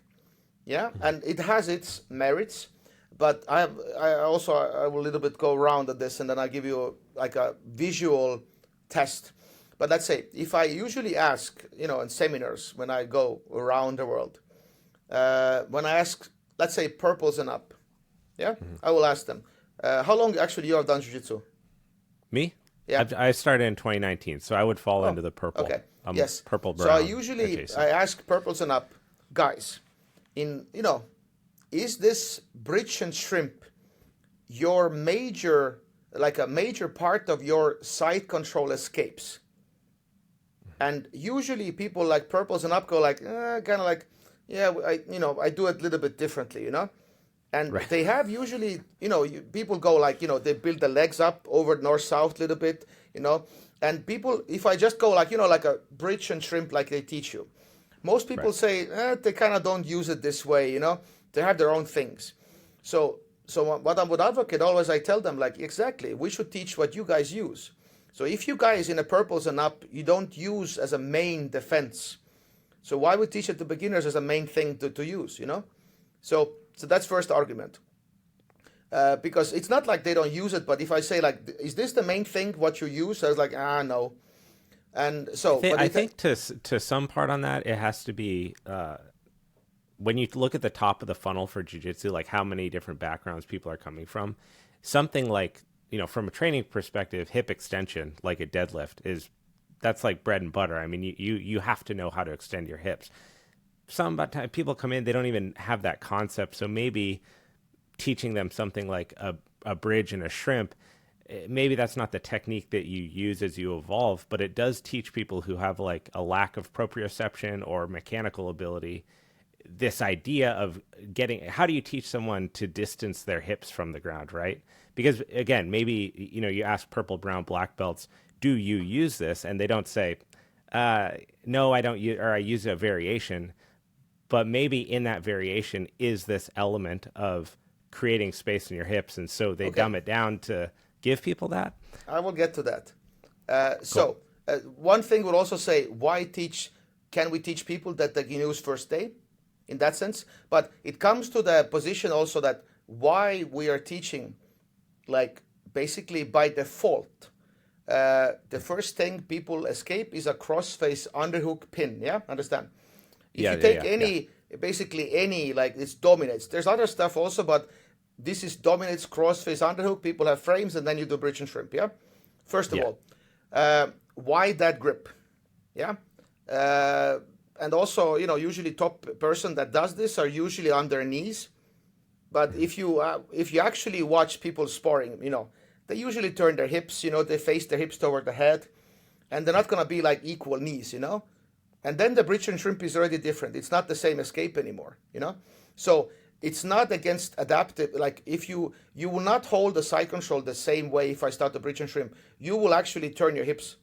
Yeah. And it has its merits. But I will a little bit go around at this, and then I give you like a visual test. But let's say if I usually ask, in seminars when I go around the world, when I ask let's say purples and up, yeah, I will ask them, how long actually you have done jiu-jitsu? Me? Yeah. I started in 2019, so I would fall into the purple. Okay. I'm Yes. purple brown. So I usually adjacent. I ask purples and up guys, is this bridge and shrimp your major, like a major part of your side control escapes? And usually people like purples and up go like, kind of like, yeah, I do it a little bit differently, And Right. they have usually, people go like, they build the legs up over north-south a little bit, And people, if I just go like, like a bridge and shrimp like they teach you, most people say they kind of don't use it this way, They have their own things. So what I would advocate always, I tell them like, exactly, we should teach what you guys use. So if you guys in the purples and up, you don't use as a main defense. So why would teach it to beginners as a main thing to use, So that's first argument. Because it's not like they don't use it, but if I say like, is this the main thing what you use? I was like, no. And so I think to some part on that, it has to be when you look at the top of the funnel for jiu-jitsu, like how many different backgrounds people are coming from. Something like, from a training perspective, hip extension, like a deadlift, that's like bread and butter. I mean, you have to know how to extend your hips. Some people come in, they don't even have that concept. So maybe teaching them something like a bridge and a shrimp, maybe that's not the technique that you use as you evolve, but it does teach people who have like a lack of proprioception or mechanical ability, this idea of how do you teach someone to distance their hips from the ground, right? Because again, maybe, you ask purple, brown, black belts, do you use this? And they don't say, no, I don't use, or I use a variation. But maybe in that variation is this element of creating space in your hips. And so they dumb it down to give people that. I will get to that. So one thing would also say, can we teach people that they can use first day in that sense? But it comes to the position also that why we are teaching, like basically by default, the first thing people escape is a cross-face underhook pin. Yeah, understand? If you take basically any, like it's dominates. There's other stuff also, but this is dominates cross-face underhook. People have frames, and then you do bridge and shrimp. Yeah. First of all, why that grip? Yeah. And also, usually top person that does this are usually on their knees. But if you actually watch people sparring, they usually turn their hips. They face their hips toward the head, and they're not gonna be like equal knees. And then the bridge and shrimp is already different. It's not the same escape anymore, So it's not against adaptive. Like if you will not hold the side control the same way if I start the bridge and shrimp, you will actually turn your hips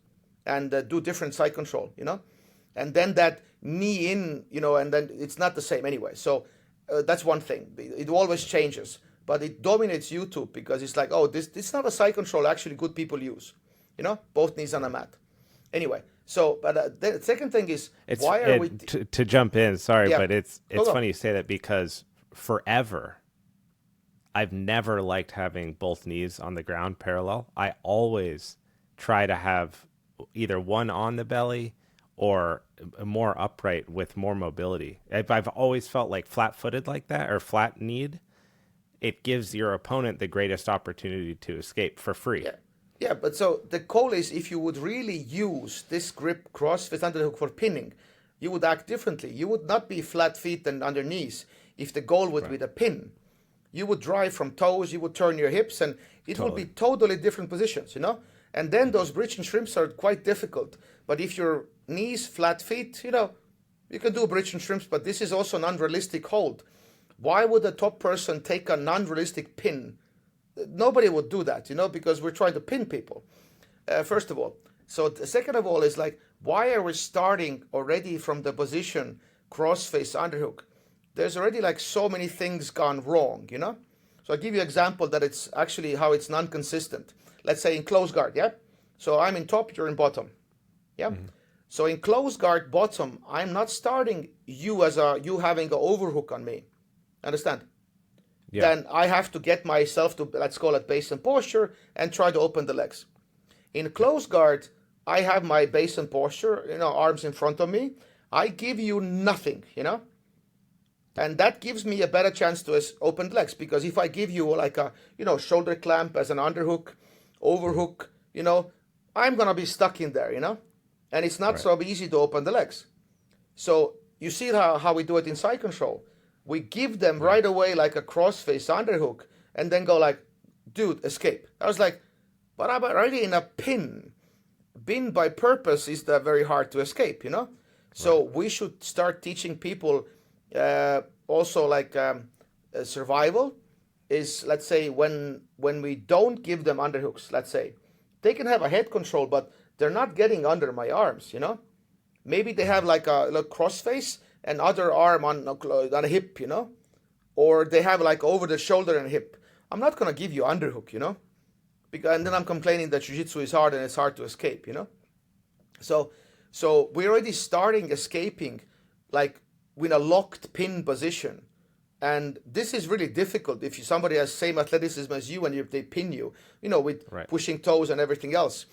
and do different side control, And then that knee in, and then it's not the same anyway. So that's one thing. It always changes, but it dominates YouTube because it's like, oh, this is not a side control actually good people use, both knees on a mat. Anyway. So, but the second thing is, why are we... To jump in, sorry, but it's funny you say that because forever, I've never liked having both knees on the ground parallel. I always try to have either one on the belly or more upright with more mobility. I've always felt like flat-footed like that or flat-kneed. It gives your opponent the greatest opportunity to escape for free. Yeah, but so the goal is if you would really use this grip cross-face underhook for pinning, you would act differently. You would not be flat feet and under knees if the goal would be the pin. You would drive from toes, you would turn your hips, and it would be totally different positions, And then those bridge and shrimps are quite difficult. But if your knees, flat feet, you can do bridge and shrimps, but this is also an unrealistic hold. Why would a top person take a non-realistic pin? Nobody would do that, because we're trying to pin people, first of all. So second of all is like, why are we starting already from the position cross-face underhook? There's already like so many things gone wrong, So I'll give you an example that it's actually how it's non-consistent. Let's say in close guard, yeah? So I'm in top, you're in bottom, yeah? Mm-hmm. So in close guard bottom, I'm not starting you as you having an overhook on me. Understand? Yeah. Then I have to get myself to, let's call it base and posture, and try to open the legs. In close guard, I have my base and posture, arms in front of me. I give you nothing, And that gives me a better chance to open legs, because if I give you like a, shoulder clamp as an underhook, overhook, I'm going to be stuck in there, and it's not so easy to open the legs. So you see how we do it in side control. We give them right away like a cross-face underhook and then go like, dude, escape. I was like, but I'm already in a pin. Pin by purpose is very hard to escape, So we should start teaching people also like survival is, let's say, when we don't give them underhooks, let's say, they can have a head control, but they're not getting under my arms, Maybe they have like a crossface and other arm on a hip, or they have like over the shoulder and hip. I'm not going to give you underhook, because, and then I'm complaining that jiu-jitsu is hard and it's hard to escape, So we're already starting escaping like with a locked pin position. And this is really difficult if somebody has same athleticism as you and they pin you, with pushing toes and everything else.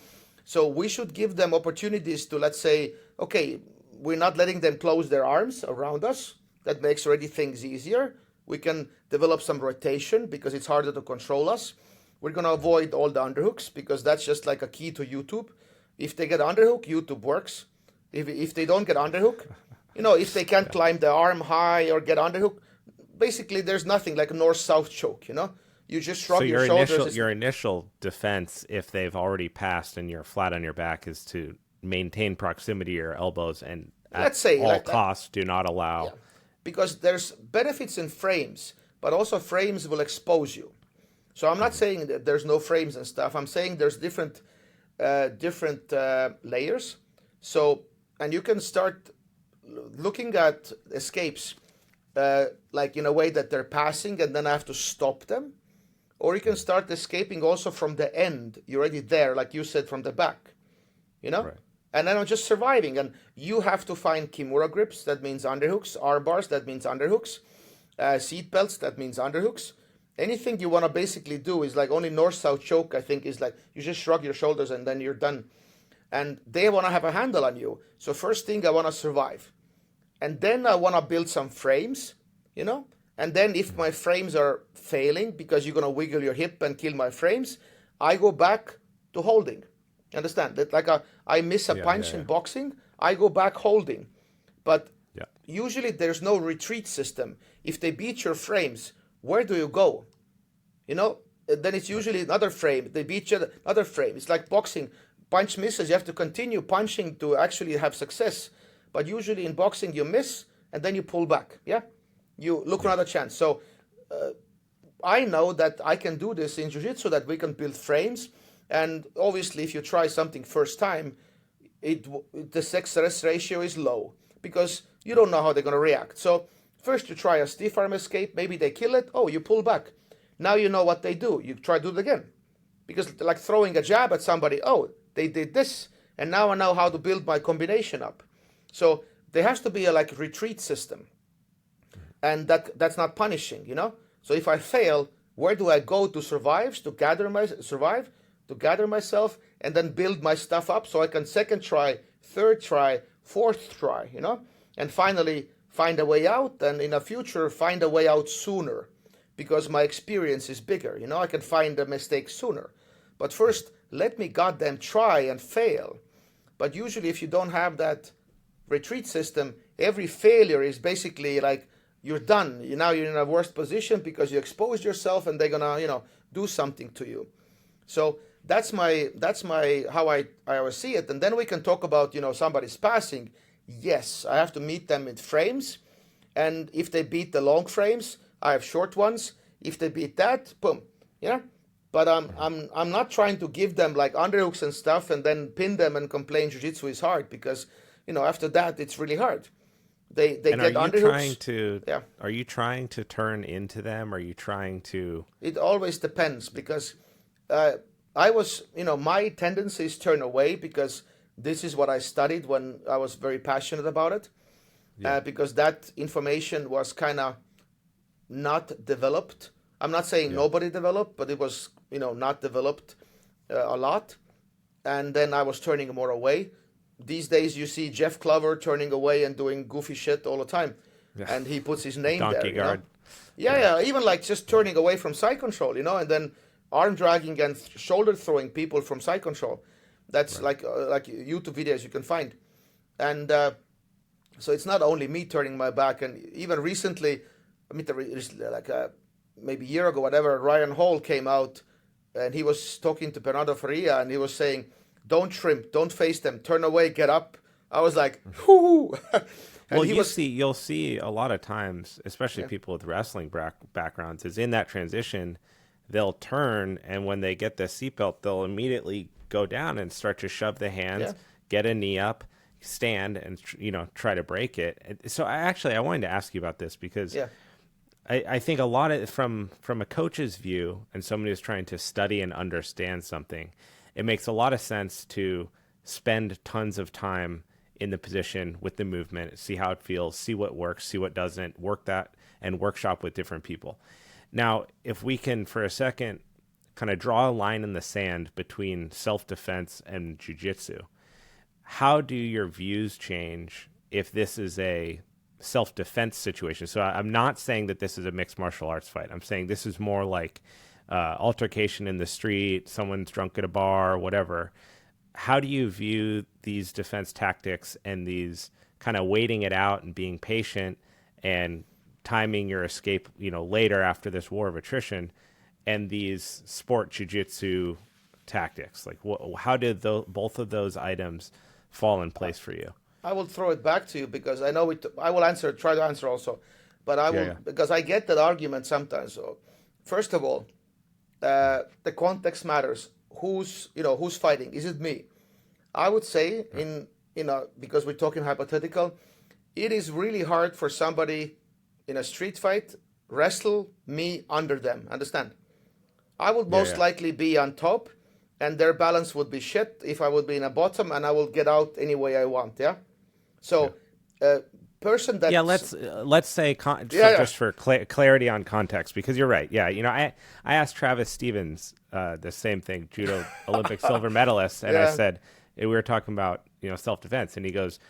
So we should give them opportunities to, let's say, okay, we're not letting them close their arms around us. That makes already things easier. We can develop some rotation because it's harder to control us. We're going to avoid all the underhooks because that's just like a key to YouTube. If they get underhook, YouTube works. If they don't get underhook, if they can't climb the arm high or get underhook, basically there's nothing like a north-south choke, You just shrug your shoulders. Your initial defense, if they've already passed and you're flat on your back, is to maintain proximity to your elbows and at all costs do not allow. Yeah. Because there's benefits in frames, but also frames will expose you. So I'm not saying that there's no frames and stuff. I'm saying there's different layers. So, and you can start looking at escapes like in a way that they're passing and then I have to stop them. Or you can start escaping also from the end. You're already there, like you said, from the back, Right. And then I'm just surviving. And you have to find Kimura grips, that means underhooks, arm bars, that means underhooks, seat belts, that means underhooks. Anything you want to basically do is like only north-south choke, I think, is like you just shrug your shoulders and then you're done. And they want to have a handle on you. So first thing, I want to survive. And then I want to build some frames, And then if my frames are failing because you're going to wiggle your hip and kill my frames, I go back to holding. Understand that? Like I miss a punch in boxing, I go back holding. But usually there's no retreat system. If they beat your frames, where do you go? Then it's usually another frame. They beat you, another frame. It's like boxing. Punch misses, you have to continue punching to actually have success. But usually in boxing you miss and then you pull back. You look for another chance. So I know that I can do this in jiu-jitsu, that we can build frames. And obviously, if you try something first time, the success ratio is low because you don't know how they're going to react. So first you try a stiff arm escape. Maybe they kill it. Oh, you pull back. Now you know what they do. You try to do it again. Because like throwing a jab at somebody, oh, they did this. And now I know how to build my combination up. So there has to be a like retreat system. And that's not punishing, So if I fail, where do I go to survive, to gather myself, and then build my stuff up so I can second try, third try, fourth try, And finally find a way out, and in the future find a way out sooner because my experience is bigger, I can find a mistake sooner. But first, let me goddamn try and fail. But usually if you don't have that retreat system, every failure is basically like, you're done. Now you're in a worse position because you exposed yourself and they're gonna, do something to you. So that's how I always see it. And then we can talk about, somebody's passing. Yes, I have to meet them in frames. And if they beat the long frames, I have short ones. If they beat that, boom. But I'm not trying to give them like underhooks and stuff and then pin them and complain jiu-jitsu is hard because, after that it's really hard. They get underhooks. Are you trying to turn into them? Are you trying to? It always depends because I was, my tendency is turn away because this is what I studied when I was very passionate about it. Because that information was kind of not developed. I'm not saying nobody developed, but it was, not developed a lot. And then I was turning more away. These days you see Jeff Clover turning away and doing goofy shit all the time. and he puts his name Donkey there. guard. Yeah, even like just turning away from side control, and then arm dragging and shoulder throwing people from side control. That's like YouTube videos you can find. And so it's not only me turning my back. And even recently, maybe a year ago, whatever, Ryan Hall came out and he was talking to Bernardo Faria and he was saying, don't shrimp, don't face them, turn away, get up. I was like, whoo. Well, you'll see a lot of times, especially people with wrestling backgrounds, is in that transition, they'll turn, and when they get the seatbelt, they'll immediately go down and start to shove the hands, get a knee up, stand, and try to break it. So I wanted to ask you about this because I think a lot of from a coach's view and somebody who's trying to study and understand something, it makes a lot of sense to spend tons of time in the position with the movement, see how it feels, see what works, see what doesn't, work that, and workshop with different people. Now, if we can, for a second, kind of draw a line in the sand between self-defense and jiu-jitsu, how do your views change if this is a self-defense situation? So I'm not saying that this is a mixed martial arts fight. I'm saying this is more like altercation in the street, someone's drunk at a bar, whatever. How do you view these defense tactics and these kind of waiting it out and being patient and timing your escape, later after this war of attrition, and these sport jiu-jitsu tactics? Like, how did both of those items fall in place for you? I will throw it back to you because I know I will try to answer also, but I will because I get that argument sometimes. So, first of all, the context matters. Who's fighting? Is it me? I would say because we're talking hypothetical, it is really hard for somebody in a street fight wrestle me under them. Understand? I would most likely be on top, and their balance would be shit if I would be in a bottom, and I will get out any way I want. Yeah. So, person that let's say just for clarity on context, because you're right. Yeah, I asked Travis Stevens the same thing, judo Olympic silver medalist, and I said we were talking about self-defense, and he goes,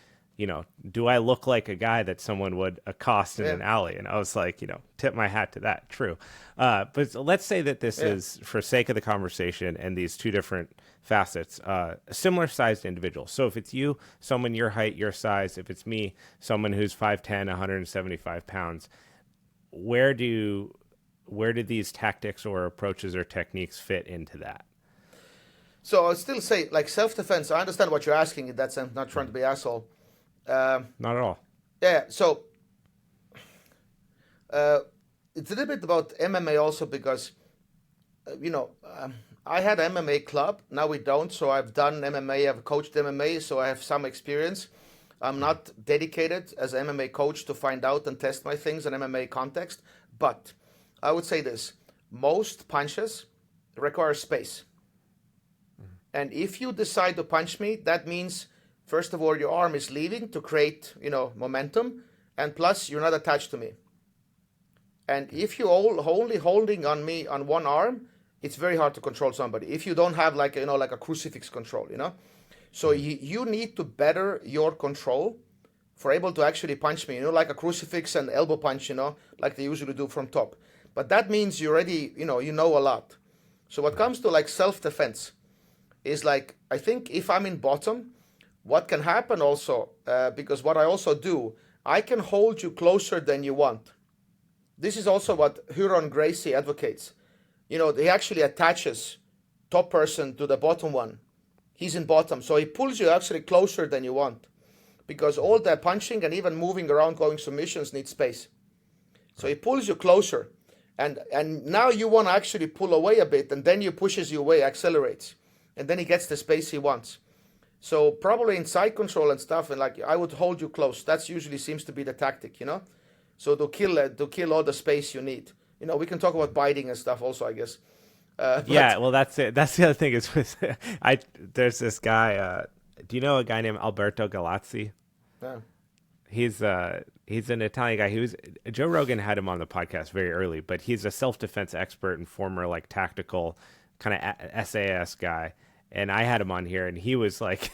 do I look like a guy that someone would accost in an alley? And I was like, tip my hat to that. True. But let's say that this is, for sake of the conversation and these two different facets, a similar sized individual. So if it's you, someone your height, your size, if it's me, someone who's 5'10", 175 pounds, where do these tactics or approaches or techniques fit into that? So I'll still say, like, self-defense, I understand what you're asking in that sense, not trying to be asshole. Not at all. Yeah, so it's a little bit about MMA also because, I had an MMA club. Now we don't, so I've done MMA, I've coached MMA, so I have some experience. I'm not dedicated as an MMA coach to find out and test my things in MMA context, but I would say this. Most punches require space. And if you decide to punch me, that means, first of all, your arm is leaving to create, momentum, and plus you're not attached to me. And if you're only holding on me on one arm, it's very hard to control somebody. If you don't have like a crucifix control, So you need to better your control for able to actually punch me, like a crucifix and elbow punch, like they usually do from top. But that means you already, you know a lot. So what comes to like self-defense is like, I think if I'm in bottom, what can happen also, because what I also do, I can hold you closer than you want. This is also what Huron Gracie advocates. He actually attaches top person to the bottom one. He's in bottom, so he pulls you actually closer than you want, because all the punching and even moving around, going submissions need space. So he pulls you closer, and now you want to actually pull away a bit, and then he pushes you away, accelerates, and then he gets the space he wants. So probably in side control and stuff, and like I would hold you close. That usually seems to be the tactic, So to kill all the space you need. We can talk about biting and stuff also, I guess. Well, that's it. That's the other thing is there's this guy. Do you know a guy named Alberto Galazzi? Yeah. He's an Italian guy. Joe Rogan had him on the podcast very early, but he's a self-defense expert and former like tactical kind of SAS guy. And I had him on here, and he was like,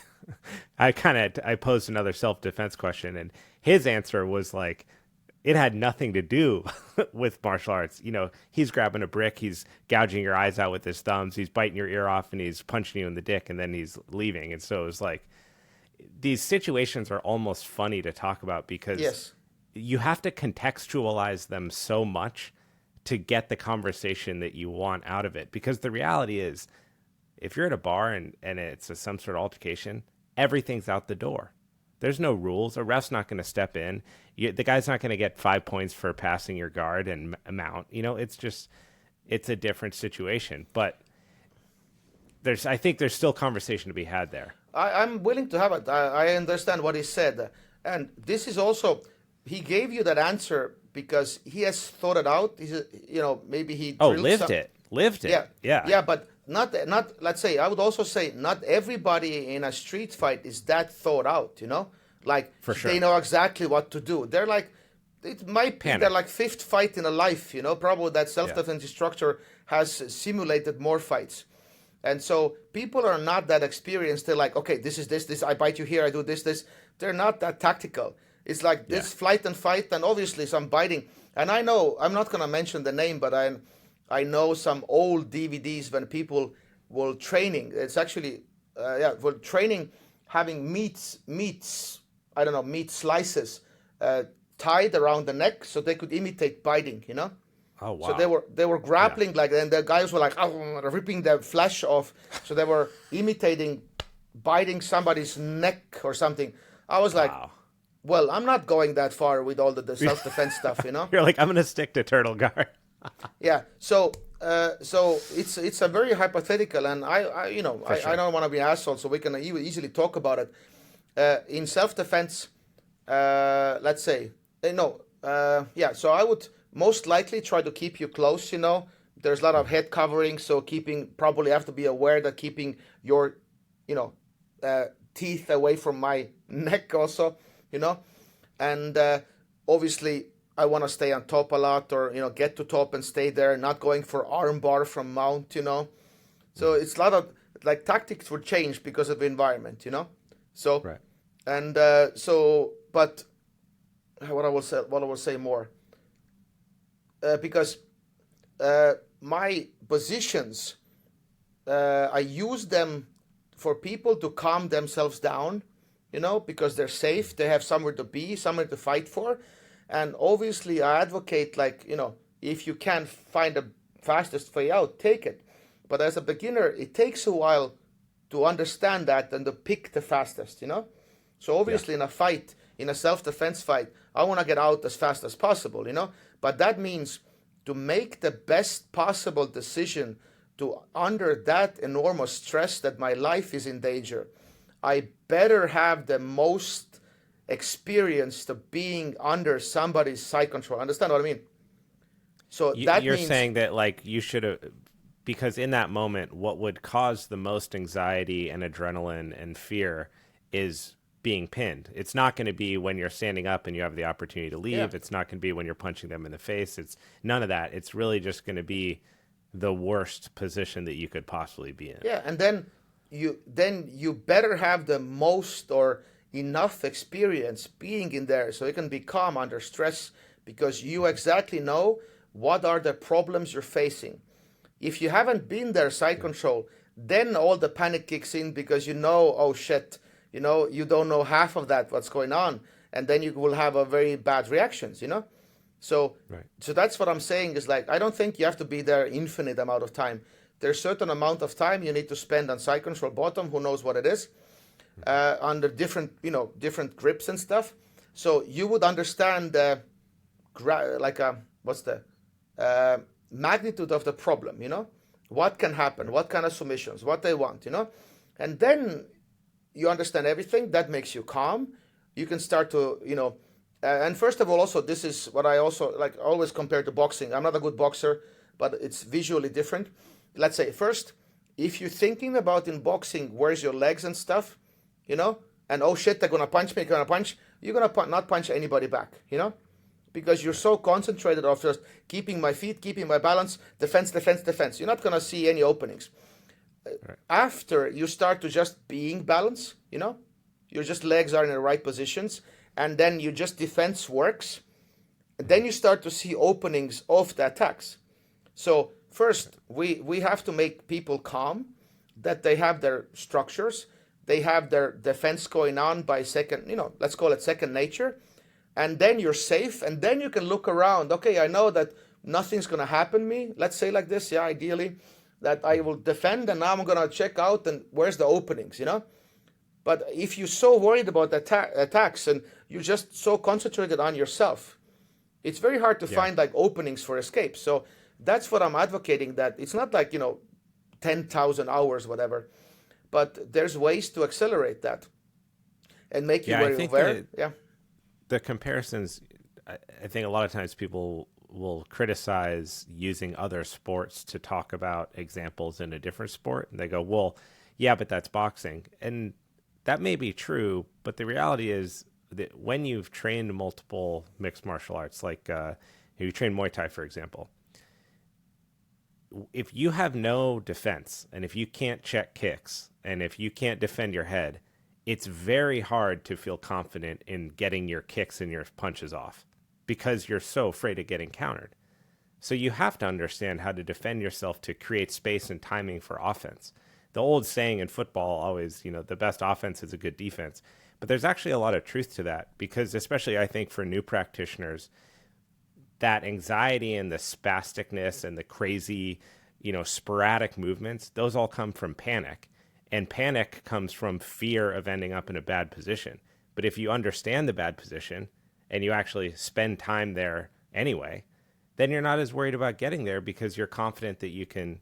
I posed another self-defense question, and his answer was like, it had nothing to do with martial arts. You know, he's grabbing a brick, he's gouging your eyes out with his thumbs, he's biting your ear off, and he's punching you in the dick, and then he's leaving. And so it was like, these situations are almost funny to talk about because Yes. you have to contextualize them so much to get the conversation that you want out of it. Because the reality is, if you're at a bar and it's some sort of altercation, everything's out the door. There's no rules. A ref's not going to step in. The guy's not going to get 5 points for passing your guard and mount. You know, it's a different situation. But I think there's still conversation to be had there. I'm willing to have it. I understand what he said. And this is also, he gave you that answer because he has thought it out. He's, maybe he lived it. Yeah, but not. Let's say, I would also say not everybody in a street fight is that thought out. Like for sure. They know exactly what to do. They're like, it might be their like fifth fight in a life. Probably that self-defense instructor has simulated more fights, and so people are not that experienced. They're like, okay, this is this. I bite you here. I do this. They're not that tactical. It's like this flight and fight, and obviously some biting. And I know I'm not gonna mention the name, but I know some old DVDs when people were training. It's actually, were training having meat slices tied around the neck so they could imitate biting, Oh, wow. So they were grappling and the guys were like ripping the flesh off. So they were imitating biting somebody's neck or something. I was like, well, I'm not going that far with all the self-defense stuff, You're like, I'm going to stick to turtle guard. Yeah, so it's a very hypothetical, and I don't want to be an asshole, so we can easily talk about it. In self-defense, let's say, so I would most likely try to keep you close. There's a lot of head covering, so probably have to be aware that keeping your, teeth away from my neck also, and obviously. I want to stay on top a lot or, get to top and stay there, not going for arm bar from mount, So it's a lot of, like, tactics would change because of the environment, So, right. And but what I will say more. Because my positions, I use them for people to calm themselves down, because they're safe, they have somewhere to be, somewhere to fight for. And obviously, I advocate, if you can find the fastest way out, take it. But as a beginner, it takes a while to understand that and to pick the fastest, So obviously, in a fight, in a self-defense fight, I want to get out as fast as possible, But that means to make the best possible decision under that enormous stress that my life is in danger, I better have the most experience to being under somebody's side control. Understand what I mean? So you're saying that you should have, because in that moment, what would cause the most anxiety and adrenaline and fear is being pinned. It's not going to be when you're standing up and you have the opportunity to leave. Yeah. It's not going to be when you're punching them in the face. It's none of that. It's really just going to be the worst position that you could possibly be in. Yeah, and then you better have the most or enough experience being in there so you can be calm under stress because you exactly know what are the problems you're facing. If you haven't been there, side control, then all the panic kicks in because oh shit, you don't know half of that, what's going on. And then you will have a very bad reactions, So, right. So that's what I'm saying is I don't think you have to be there infinite amount of time. There's certain amount of time you need to spend on side control bottom, who knows what it is. Under different grips and stuff, so you would understand what's the magnitude of the problem, what can happen, what kind of submissions, what they want, and then you understand everything. That makes you calm. You can start to, and first of all, also this is what I also always compare to boxing. I'm not a good boxer, but it's visually different. Let's say first, if you're thinking about in boxing, where's your legs and stuff. And oh shit, they're gonna punch me, you're gonna not punch anybody back, because you're so concentrated on just keeping my feet, keeping my balance, defense. You're not gonna see any openings. Right. After you start to just being balanced, your just legs are in the right positions, and then you just defense works, And then you start to see openings of the attacks. So first, we have to make people calm, that they have their structures, they have their defense going on by second, let's call it second nature. And then you're safe, and then you can look around. Okay, I know that nothing's going to happen to me. Let's say like this, yeah, ideally, that I will defend, and now I'm going to check out, and where's the openings, But if you're so worried about attacks and you're just so concentrated on yourself, it's very hard to find like openings for escape. So that's what I'm advocating, that it's not like, 10,000 hours, whatever, but there's ways to accelerate that and make you very aware. The comparisons, I think a lot of times people will criticize using other sports to talk about examples in a different sport. And they go, well, yeah, but that's boxing. And that may be true, but the reality is that when you've trained multiple mixed martial arts, like you train Muay Thai, for example, if you have no defense, and if you can't check kicks, and if you can't defend your head, it's very hard to feel confident in getting your kicks and your punches off because you're so afraid of getting countered. So you have to understand how to defend yourself to create space and timing for offense. The old saying in football always, the best offense is a good defense. But there's actually a lot of truth to that, because especially I think for new practitioners, that anxiety and the spasticness and the crazy, sporadic movements, those all come from panic. And panic comes from fear of ending up in a bad position. But if you understand the bad position and you actually spend time there anyway, then you're not as worried about getting there because you're confident that you can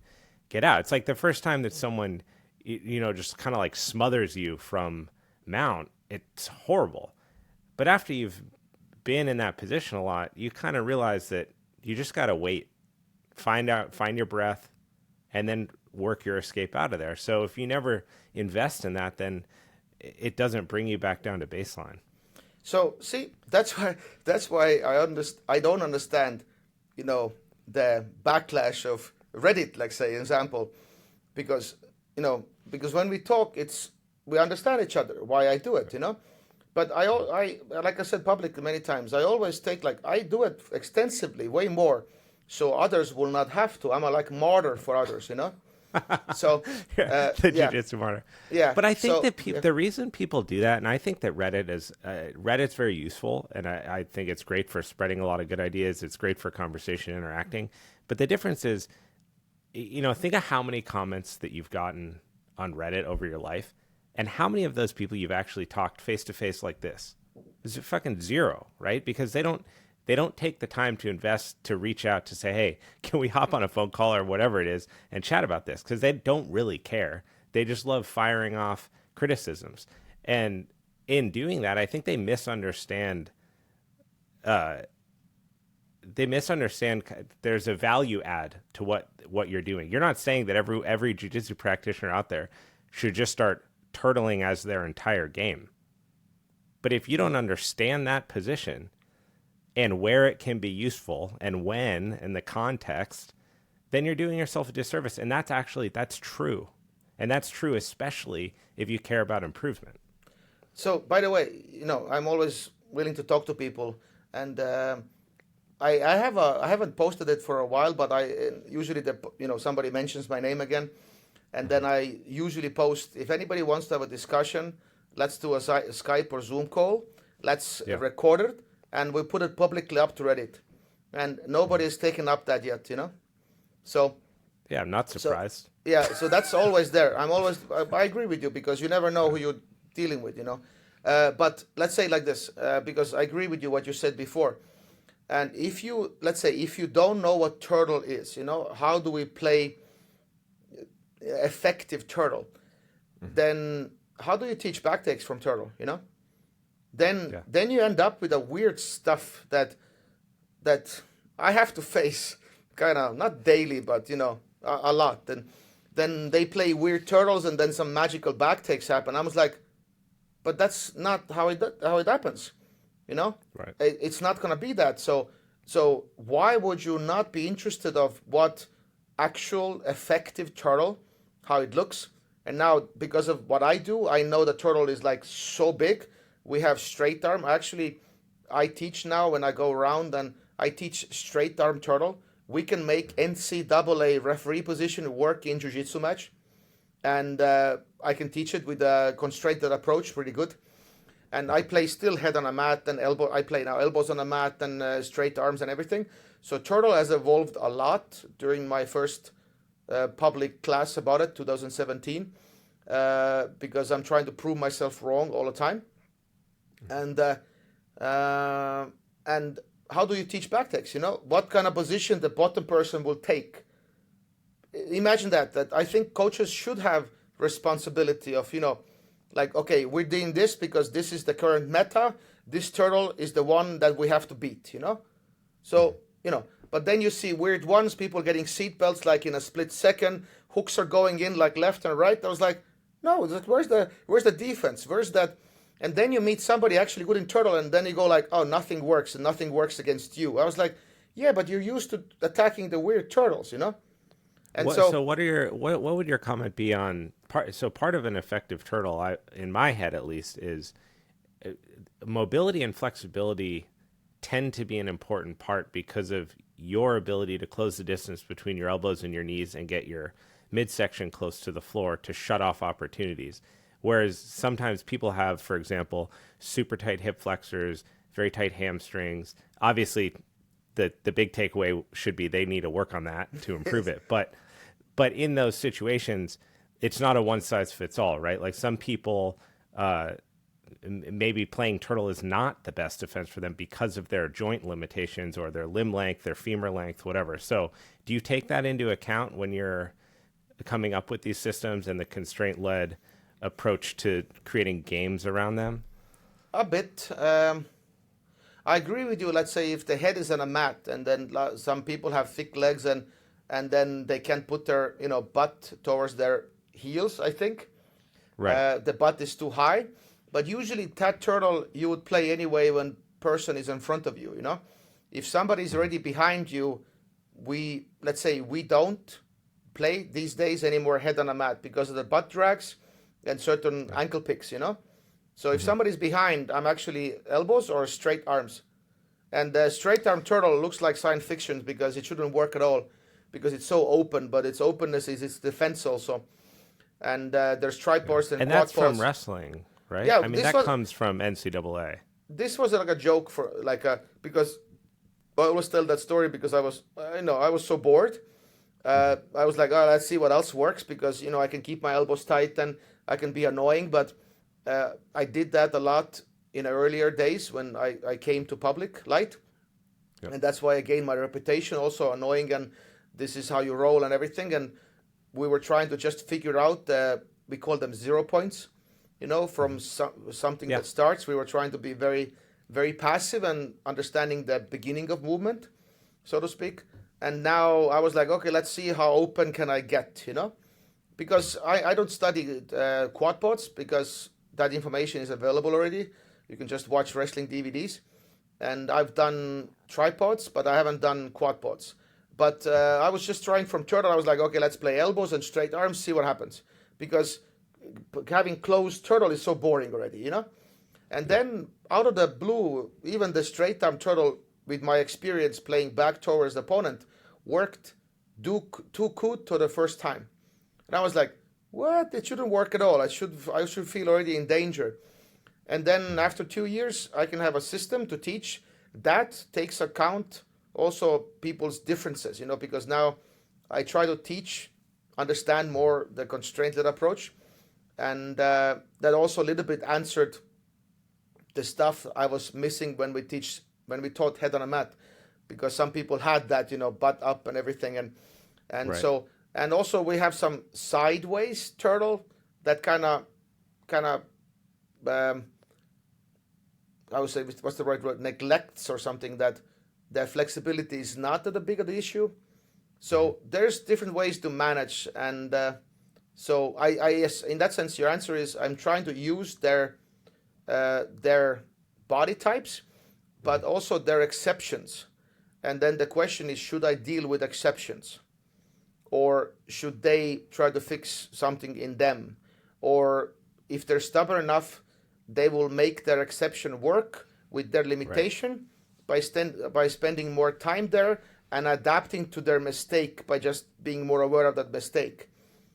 get out. It's like the first time that someone, just kind of like smothers you from mount, it's horrible. But after you've been in that position a lot, you kind of realize that you just got to wait, find your breath, and then work your escape out of there. So if you never invest in that, then it doesn't bring you back down to baseline. So see, that's why I don't understand, the backlash of Reddit, like say example, because when we talk, we understand each other why I do it, But I like I said publicly many times, I always take I do it extensively, way more, so others will not have to. I'm a martyr for others, So the jiu-jitsu martyr. Yeah. But I think the reason people do that, and I think that Reddit's very useful, and I think it's great for spreading a lot of good ideas. It's great for conversation, interacting. But the difference is, think of how many comments that you've gotten on Reddit over your life. And how many of those people you've actually talked face to face like this? Is it fucking zero, right? Because they don't take the time to invest, to reach out to say, hey, can we hop on a phone call or whatever it is and chat about this? Because they don't really care. They just love firing off criticisms. And in doing that, I think they misunderstand. There's a value add to what you're doing. You're not saying that every jiu-jitsu practitioner out there should just start turtling as their entire game. But if you don't understand that position and where it can be useful and when and the context, then you're doing yourself a disservice. And that's true. And that's true especially if you care about improvement. So, by the way, I'm always willing to talk to people, and I haven't posted it for a while, but I usually somebody mentions my name again. And then I usually post, if anybody wants to have a discussion, let's do a Skype or Zoom call. Let's record it, and we put it publicly up to Reddit. And nobody has taken up that yet, So yeah, I'm not surprised. So that's always there. I agree with you, because you never know who you're dealing with, But let's say like this, because I agree with you what you said before. And if you don't know what turtle is, how do we play effective turtle, then how do you teach backtakes from turtle, then you end up with a weird stuff that I have to face kind of not daily, but a lot. Then they play weird turtles, and then some magical backtakes happen. I was like, but that's not how it happens, Right. It's not going to be that. So why would you not be interested of what actual effective turtle, how it looks? And now, because of what I do, I know the turtle is so big. We have straight arm. Actually, I teach now when I go around, and I teach straight arm turtle. We can make NCAA referee position work in Jiu Jitsu match. And I can teach it with a constrained approach pretty good. And I play still head on a mat and elbow. I play now elbows on a mat and straight arms and everything. So turtle has evolved a lot during my first public class about it, 2017, because I'm trying to prove myself wrong all the time. And how do you teach backtakes? You know, what kind of position the bottom person will take? Imagine that I think coaches should have responsibility of, you know, like, okay, we're doing this because this is the current meta. This turtle is the one that we have to beat, you know? So, you know, but then you see weird ones, people getting seat belts like in a split second, hooks are going in like left and right. I was like, no, where's the defense? Where's that? And then you meet somebody actually good in turtle, and then you go like, oh, nothing works, and nothing works against you. I was like, yeah, but you're used to attacking the weird turtles, you know? And so what would your comment be on part of an effective turtle, in my head at least, is mobility and flexibility tend to be an important part because of your ability to close the distance between your elbows and your knees and get your midsection close to the floor to shut off opportunities. Whereas sometimes people have, for example, super tight hip flexors, very tight hamstrings. Obviously, the big takeaway should be they need to work on that to improve it. But in those situations, it's not a one size fits all, right? Like some people, maybe playing turtle is not the best defense for them because of their joint limitations or their limb length, their femur length, whatever. So do you take that into account when you're coming up with these systems and the constraint-led approach to creating games around them? A bit. I agree with you. Let's say if the head is on a mat and then some people have thick legs and then they can't put their, you know, butt towards their heels, I think. Right. The butt is too high. But usually that turtle you would play anyway when person is in front of you, you know? If somebody's already behind you, let's say we don't play these days anymore head on a mat because of the butt drags and certain ankle picks, you know? So if somebody's behind, I'm actually elbows or straight arms. And the straight arm turtle looks like science fiction because it shouldn't work at all because it's so open, but its openness is its defense also. And there's tripods and that's quad from wrestling, right? Yeah, I mean, that comes from NCAA. This was like a joke for because I always tell that story because I was so bored. I was like, oh, let's see what else works because, you know, I can keep my elbows tight and I can be annoying. But I did that a lot in earlier days when I came to public light. Yep. And that's why I gained my reputation, also annoying and this is how you roll and everything. And we were trying to just figure out, we call them 0 points, you know, from something that starts. We were trying to be very, very passive and understanding the beginning of movement, so to speak. And now I was like, okay, let's see how open can I get, you know? Because I don't study quad pods because that information is available already. You can just watch wrestling DVDs. And I've done tripods, but I haven't done quad pods. But I was just trying from turtle. I was like, okay, let's play elbows and straight arms, see what happens. Because having closed turtle is so boring already, you know? And then out of the blue, even the straight arm turtle, with my experience playing back towards the opponent, worked too good to the first time. And I was like, what? It shouldn't work at all. I should feel already in danger. And then after 2 years, I can have a system to teach that takes account also people's differences, you know, because now I try to teach, understand more the constrained approach. And that also a little bit answered the stuff I was missing when we taught head on a mat, because some people had that, you know, butt up and everything. And right. So, and also we have some sideways turtle that kind of, I would say, what's the right word, neglects or something, that the flexibility is not the big of the issue. So there's different ways to manage. And so I yes, in that sense, your answer is I'm trying to use their body types, but also their exceptions. And then the question is, should I deal with exceptions? Or should they try to fix something in them? Or if they're stubborn enough, they will make their exception work with their limitation, right. by spending more time there and adapting to their mistake by just being more aware of that mistake.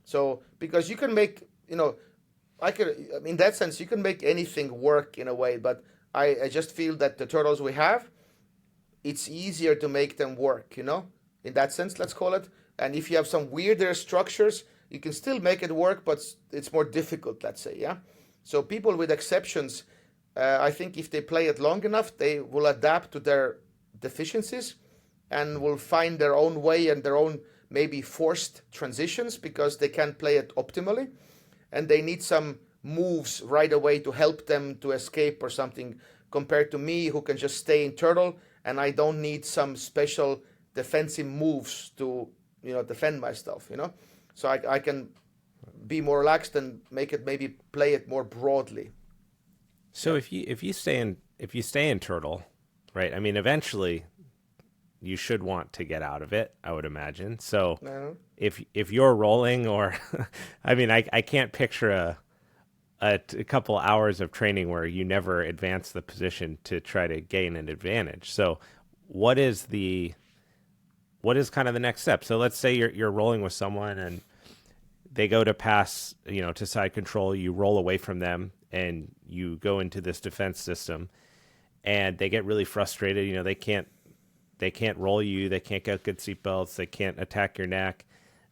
So because you can make, in that sense, you can make anything work in a way, but I just feel that the turtles we have, it's easier to make them work, in that sense, let's call it. And if you have some weirder structures, you can still make it work, but it's more difficult, let's say, yeah? So people with exceptions, I think if they play it long enough, they will adapt to their deficiencies and will find their own way and their own maybe forced transitions because they can't play it optimally. And they need some moves right away to help them to escape or something, compared to me who can just stay in turtle and I don't need some special defensive moves to defend myself, so I can be more relaxed and make it, maybe play it more broadly. So if you stay in turtle, right? I mean, eventually you should want to get out of it, I would imagine. So if you're rolling, or I mean, I can't picture a couple hours of training where you never advance the position to try to gain an advantage. So what is kind of the next step? So let's say you're rolling with someone and they go to pass, to side control, you roll away from them and you go into this defense system and they get really frustrated. They can't roll you. They can't get good seatbelts. They can't attack your neck.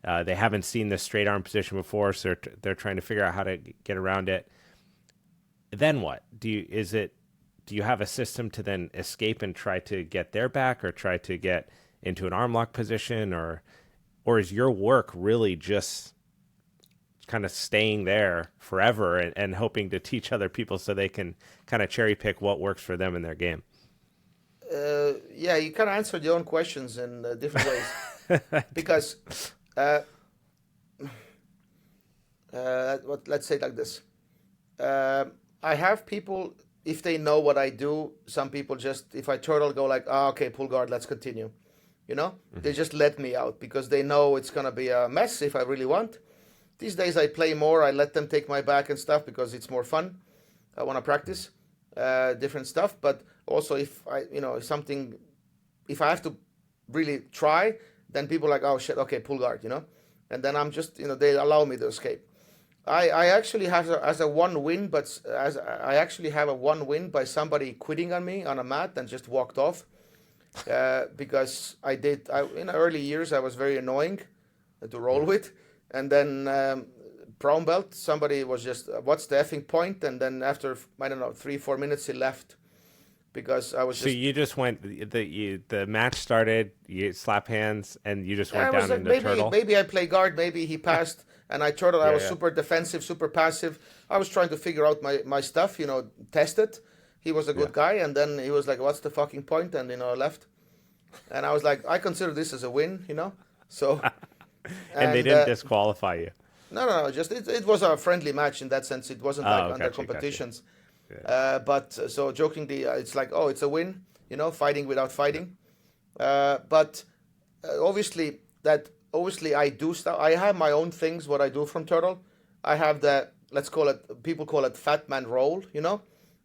They haven't seen the straight arm position before, so they're trying to figure out how to get around it. Then what? Do you have a system to then escape and try to get their back, or try to get into an arm lock position, or is your work really just kind of staying there forever and hoping to teach other people so they can kind of cherry pick what works for them in their game? Yeah, you kind of answered your own questions in different ways. Because let's say it like this. I have people, if they know what I do, some people just, if I turtle, go like, okay, pull guard, let's continue. They just let me out because they know it's going to be a mess if I really want. These days I play more. I let them take my back and stuff because it's more fun. I want to practice different stuff. But also if if I have to really try, then people are like, oh shit, okay, pull guard, And then I'm just, they allow me to escape. I actually have as a one win, but I actually have a one win by somebody quitting on me on a mat and just walked off. Because in the early years, I was very annoying to roll with. And then brown belt, somebody was just, what's the effing point? And then after, 3-4 minutes, he left because I was So you just went, the match started, you slap hands, and you just went down into turtle? Maybe I play guard, maybe he passed, and I turtle. I was super defensive, super passive. I was trying to figure out my stuff, test it. He was a good guy, and then he was like, what's the fucking point? And, left. And I was like, I consider this as a win, so... and they didn't disqualify you? No. Just it was a friendly match in that sense. It wasn't under competitions. Yeah. But so jokingly, it's like, oh, it's a win, fighting without fighting. But obviously I do stuff. I have my own things, what I do from turtle. I have let's call it, people call it fat man roll,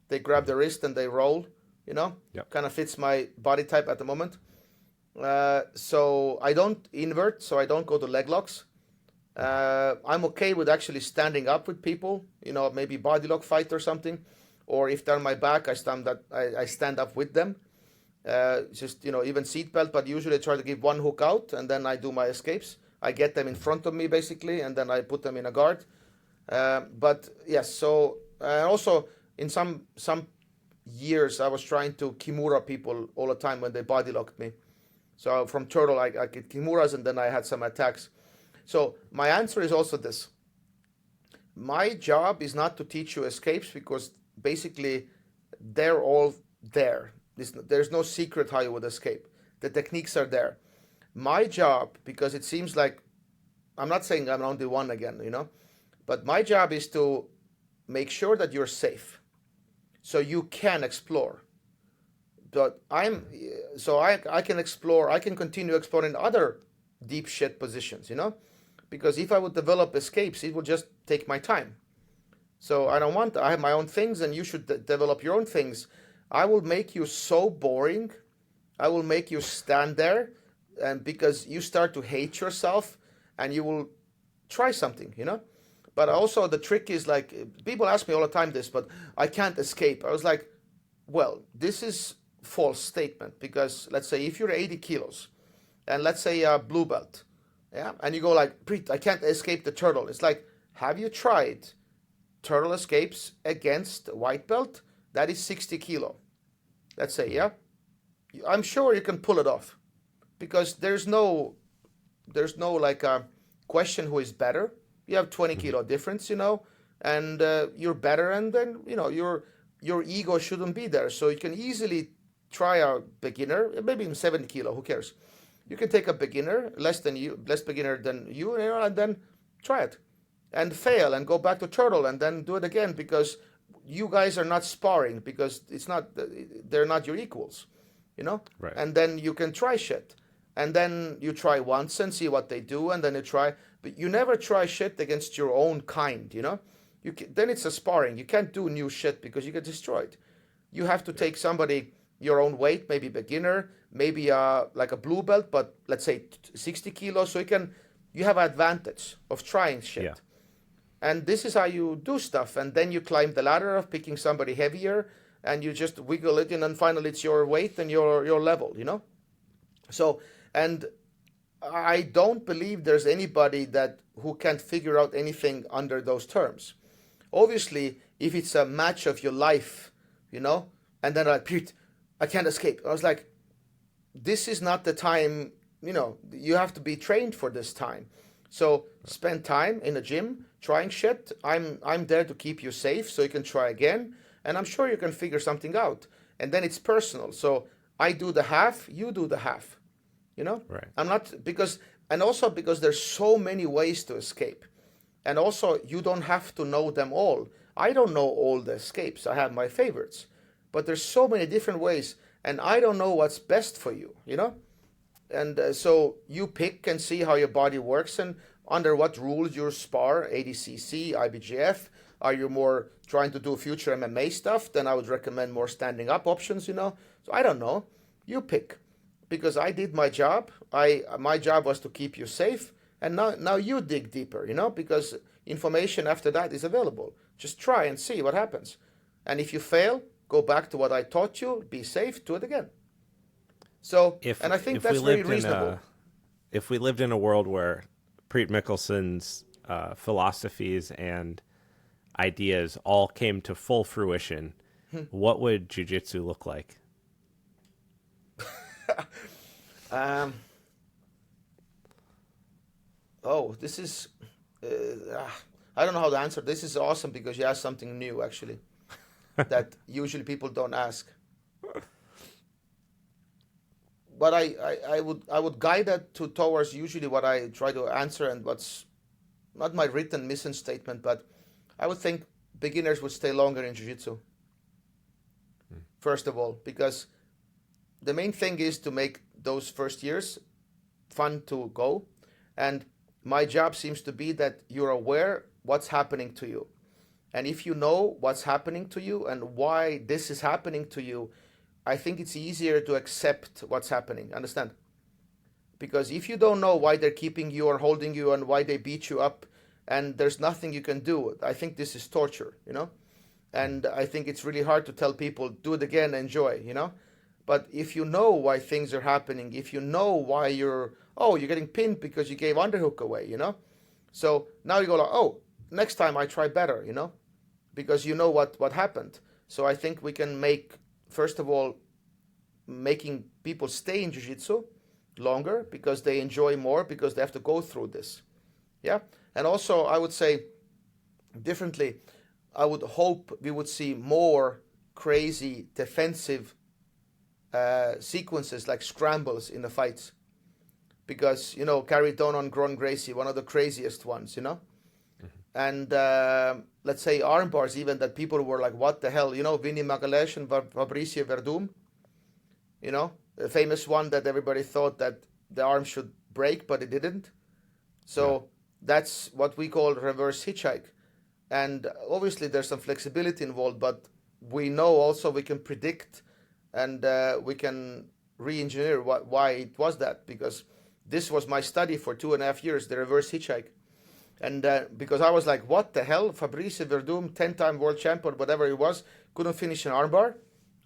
They grab the wrist and they roll, Kind of fits my body type at the moment. So I don't invert, so I don't go to leg locks. I'm okay with actually standing up with people, maybe body lock fight or something. Or if they're on my back, I stand up with them. Just, even seatbelt, but usually I try to give one hook out and then I do my escapes. I get them in front of me basically, and then I put them in a guard. But yes, so also in some years I was trying to Kimura people all the time when they body locked me. So from turtle, I get Kimuras and then I had some attacks. So my answer is also this. My job is not to teach you escapes because basically they're all there. There's no secret how you would escape. The techniques are there. My job, because it seems like, I'm not saying I'm only one again, but my job is to make sure that you're safe so you can explore. But I can explore, I can continue exploring other deep shit positions, because if I would develop escapes, it would just take my time. So I have my own things and you should develop your own things. I will make you so boring I will make you stand there, and because you start to hate yourself, and you will try something, you know. But also the trick is like people ask me all the time this, but I can't escape. I was like, well, this is false statement because let's say if you're 80 kilos and let's say a blue belt, yeah, and you go like, Preet, I can't escape the turtle. It's like, have you tried turtle escapes against white belt? That is 60 kilo. Let's say, yeah. I'm sure you can pull it off because there's no like a question who is better. You have 20 kilo difference, you know, and you're better, and then you know your ego shouldn't be there. So you can easily try a beginner, maybe even 70 kilo. Who cares? You can take a beginner, less beginner than you know, and then try it, and fail, and go back to turtle, and then do it again because you guys are not sparring because they're not your equals, you know. Right. And then you can try shit, and then you try once and see what they do, and then you try, but you never try shit against your own kind, you know. Then it's a sparring. You can't do new shit because you get destroyed. You have to take somebody your own weight, maybe beginner, maybe like a blue belt, but let's say 60 kilos, so you have advantage of trying shit. Yeah. And this is how you do stuff. And then you climb the ladder of picking somebody heavier, and you just wiggle it, and then finally it's your weight and your level, you know? So, and I don't believe there's anybody who can't figure out anything under those terms. Obviously, if it's a match of your life, you know, and then like, Pete, I can't escape. I was like, this is not the time, you know, you have to be trained for this time. So spend time in the gym trying shit. I'm there to keep you safe so you can try again. And I'm sure you can figure something out. And then it's personal. So I do the half, you do the half. You know? Right. I'm not because there's so many ways to escape. And also you don't have to know them all. I don't know all the escapes. I have my favorites. But there's so many different ways, and I don't know what's best for you, you know? And so you pick and see how your body works and under what rules you spar, ADCC, IBJF. Are you more trying to do future MMA stuff? Then I would recommend more standing up options, you know? So I don't know. You pick. Because I did my job. My job was to keep you safe. And now you dig deeper, you know? Because information after that is available. Just try and see what happens. And if you fail, go back to what I taught you, be safe, do it again. So, and I think that's very reasonable. If we lived in a world where Priit Mikkelson's philosophies and ideas all came to full fruition, what would jiu-jitsu look like? This is, I don't know how to answer. This is awesome because you asked something new, actually, that usually people don't ask. But I would guide that towards usually what I try to answer and what's not my written mission statement, but I would think beginners would stay longer in jiu-jitsu. First of all, because the main thing is to make those first years fun to go. And my job seems to be that you're aware what's happening to you. And if you know what's happening to you and why this is happening to you, I think it's easier to accept what's happening. Understand? Because if you don't know why they're keeping you or holding you and why they beat you up and there's nothing you can do, I think this is torture, you know? And I think it's really hard to tell people, do it again, enjoy, you know? But if you know why things are happening, if you know why you're getting pinned because you gave underhook away, you know? So now you go like, next time I try better, you know? Because you know what happened. So I think we can make, first of all, making people stay in jiu-jitsu longer because they enjoy more because they have to go through this. Yeah. And also I would say differently, I would hope we would see more crazy defensive sequences like scrambles in the fights. Because, you know, Gary Donan, Gron Gracie, one of the craziest ones, you know? And let's say arm bars even that people were like, what the hell? You know, Vinny Magalhaes and Fabricio Verdum, you know, the famous one that everybody thought that the arm should break, but it didn't. So that's what we call reverse hitchhike. And obviously there's some flexibility involved, but we know also we can predict and we can re-engineer why it was that, because this was my study for 2.5 years, the reverse hitchhike. And because I was like, what the hell? Fabrice Verdum, 10-time world champion, whatever it was, couldn't finish an armbar?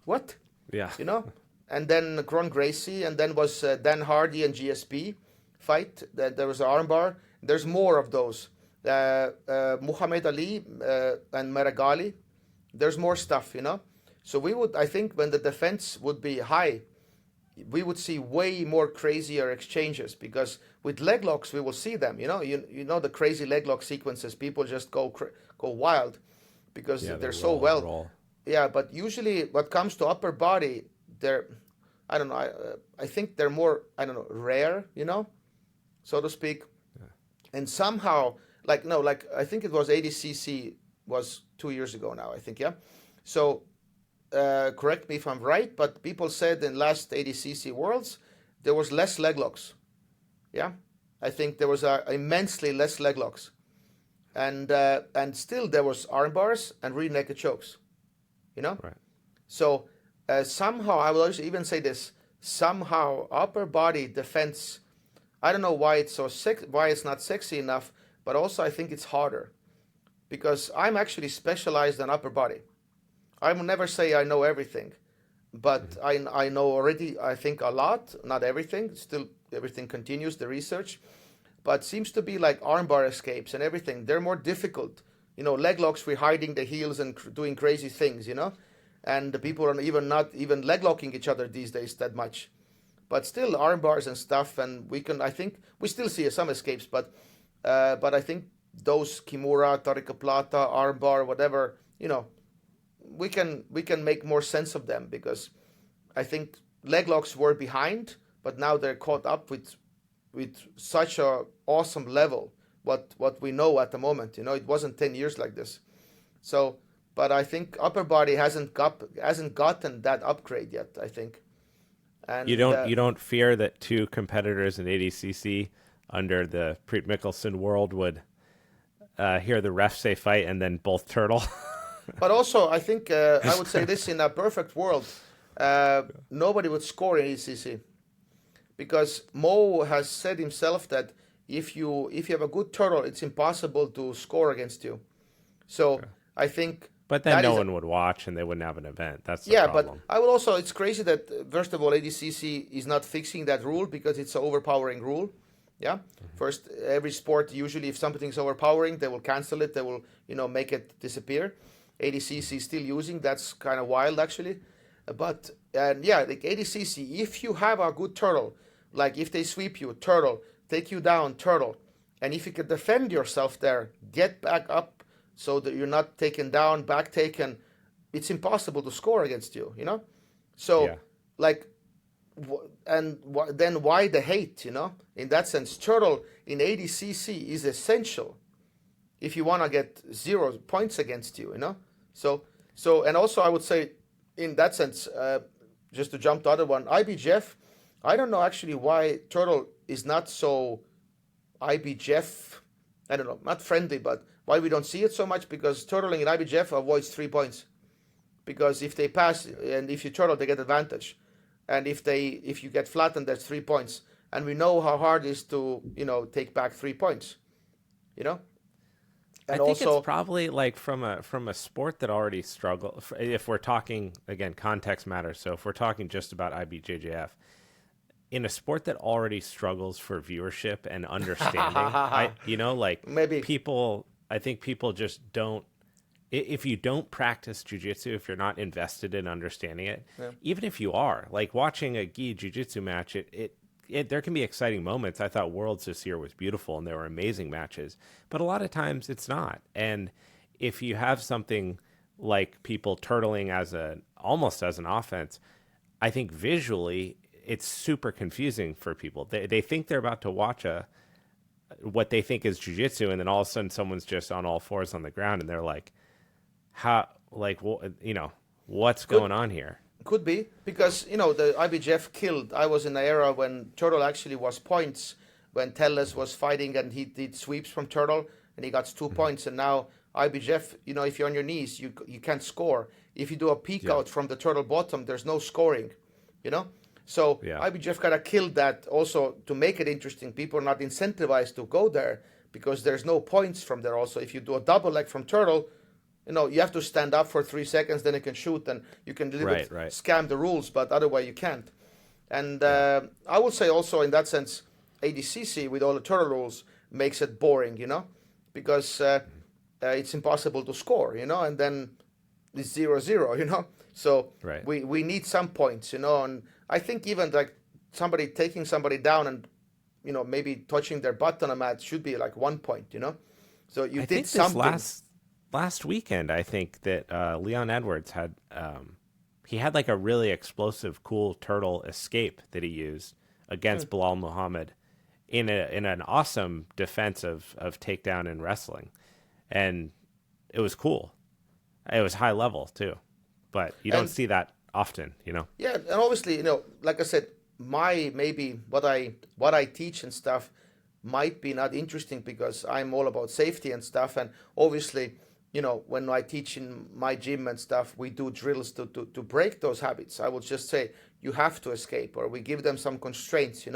What? Yeah. You know? And then Ron Gracie, and then was Dan Hardy and GSP fight. There was an armbar. There's more of those. Muhammad Ali and Maragali. There's more stuff, you know? So we would, I think, when the defense would be high, we would see way more crazier exchanges, because with leg locks we will see them. You know the crazy leg lock sequences. People just go wild because they're so well. Roll. Yeah, but usually what comes to upper body, they're, I don't know. I think they're more, I don't know, rare. You know, so to speak. Yeah. And somehow, like I think it was ADCC was 2 years ago now. I think, yeah. So. Correct me if I'm right, but people said in last ADCC Worlds there was less leg locks. Yeah, I think there was immensely less leg locks, and still there was arm bars and rear naked chokes. You know, right. So somehow I will also even say this: somehow upper body defense. I don't know why it's so why it's not sexy enough, but also I think it's harder, because I'm actually specialized in upper body. I will never say I know everything, but I know already, I think, a lot, not everything. Still, everything continues, the research. But seems to be like armbar escapes and everything. They're more difficult. You know, leg locks, we're hiding the heels and doing crazy things, you know. And the people are not even leg locking each other these days that much. But still, arm bars and stuff, and I think, we still see some escapes, but I think those Kimura, Tarika Plata, arm bar, whatever, you know, we can make more sense of them, because I think leg locks were behind, but now they're caught up with such a awesome level. What we know at the moment, you know, it wasn't 10 years like this. So, but I think upper body hasn't gotten that upgrade yet, I think. And you don't fear that two competitors in ADCC under the Priit Mihkelson world would hear the ref say fight and then both turtle? But also, I think I would say this: in a perfect world, nobody would score in ADCC, because Mo has said himself that if you have a good turtle, it's impossible to score against you. So okay. I think. But then no one would watch, and they wouldn't have an event. That's the problem. But I would also. It's crazy that first of all, ADCC is not fixing that rule, because it's an overpowering rule. Yeah. Mm-hmm. First, every sport usually, if something's overpowering, they will cancel it. They will, make it disappear. ADCC is still using. That's kind of wild, actually. But like ADCC, if you have a good turtle, like if they sweep you, turtle, take you down, turtle, and if you can defend yourself there, get back up so that you're not taken down, back taken, it's impossible to score against you. So then why the hate? In that sense, turtle in ADCC is essential if you want to get 0 points against you. So and also I would say, in that sense, just to jump to the other one, IBJJF, I don't know actually why turtle is not so IBJJF, I don't know, not friendly, but why we don't see it so much, because turtling in IBJJF avoids 3 points. Because if they pass and if you turtle, they get advantage. And if you get flattened, that's 3 points. And we know how hard it is to, take back 3 points. And I think it's probably like from a sport that already struggles. If we're talking, again, context matters. So if we're talking just about IBJJF, in a sport that already struggles for viewership and understanding, maybe people, I think people just don't. If you don't practice jiu-jitsu, if you're not invested in understanding it, even if you are, like watching a gi jiu-jitsu match, there can be exciting moments. I thought Worlds this year was beautiful and there were amazing matches, but a lot of times it's not. And if you have something like people turtling almost as an offense, I think visually it's super confusing for people. They think they're about to watch what they think is jiu-jitsu, and then all of a sudden someone's just on all fours on the ground and they're like, what's going on here? Could be, because, the IBJJF killed. I was in an era when turtle actually was points, when Telles was fighting and he did sweeps from turtle and he got 2 points. And now IBJJF, if you're on your knees, you can't score. If you do a peek out from the turtle bottom, there's no scoring, So Yeah. IBJJF kind of killed that also to make it interesting. People are not incentivized to go there because there's no points from there. Also, if you do a double leg from turtle, you have to stand up for 3 seconds, then you can shoot, and you can a little bit Right. scam the rules, but otherwise you can't. And Yeah. I would say also in that sense, ADCC with all the turtle rules makes it boring, because it's impossible to score, and then it's 0-0, So Right. we need some points, and I think even like somebody taking somebody down and maybe touching their butt on a mat should be like 1 point, So you I did think something. this last weekend, I think that Leon Edwards had he had like a really explosive, cool turtle escape that he used against Bilal Muhammad in an awesome defense of takedown and wrestling, and it was cool. It was high level too, but you don't And see that often, yeah, and obviously, like I said, maybe what I teach and stuff might be not interesting because I'm all about safety and stuff. And obviously, when I teach in my gym and stuff, we do drills to break those habits. I would just say you have to escape, or we give them some constraints,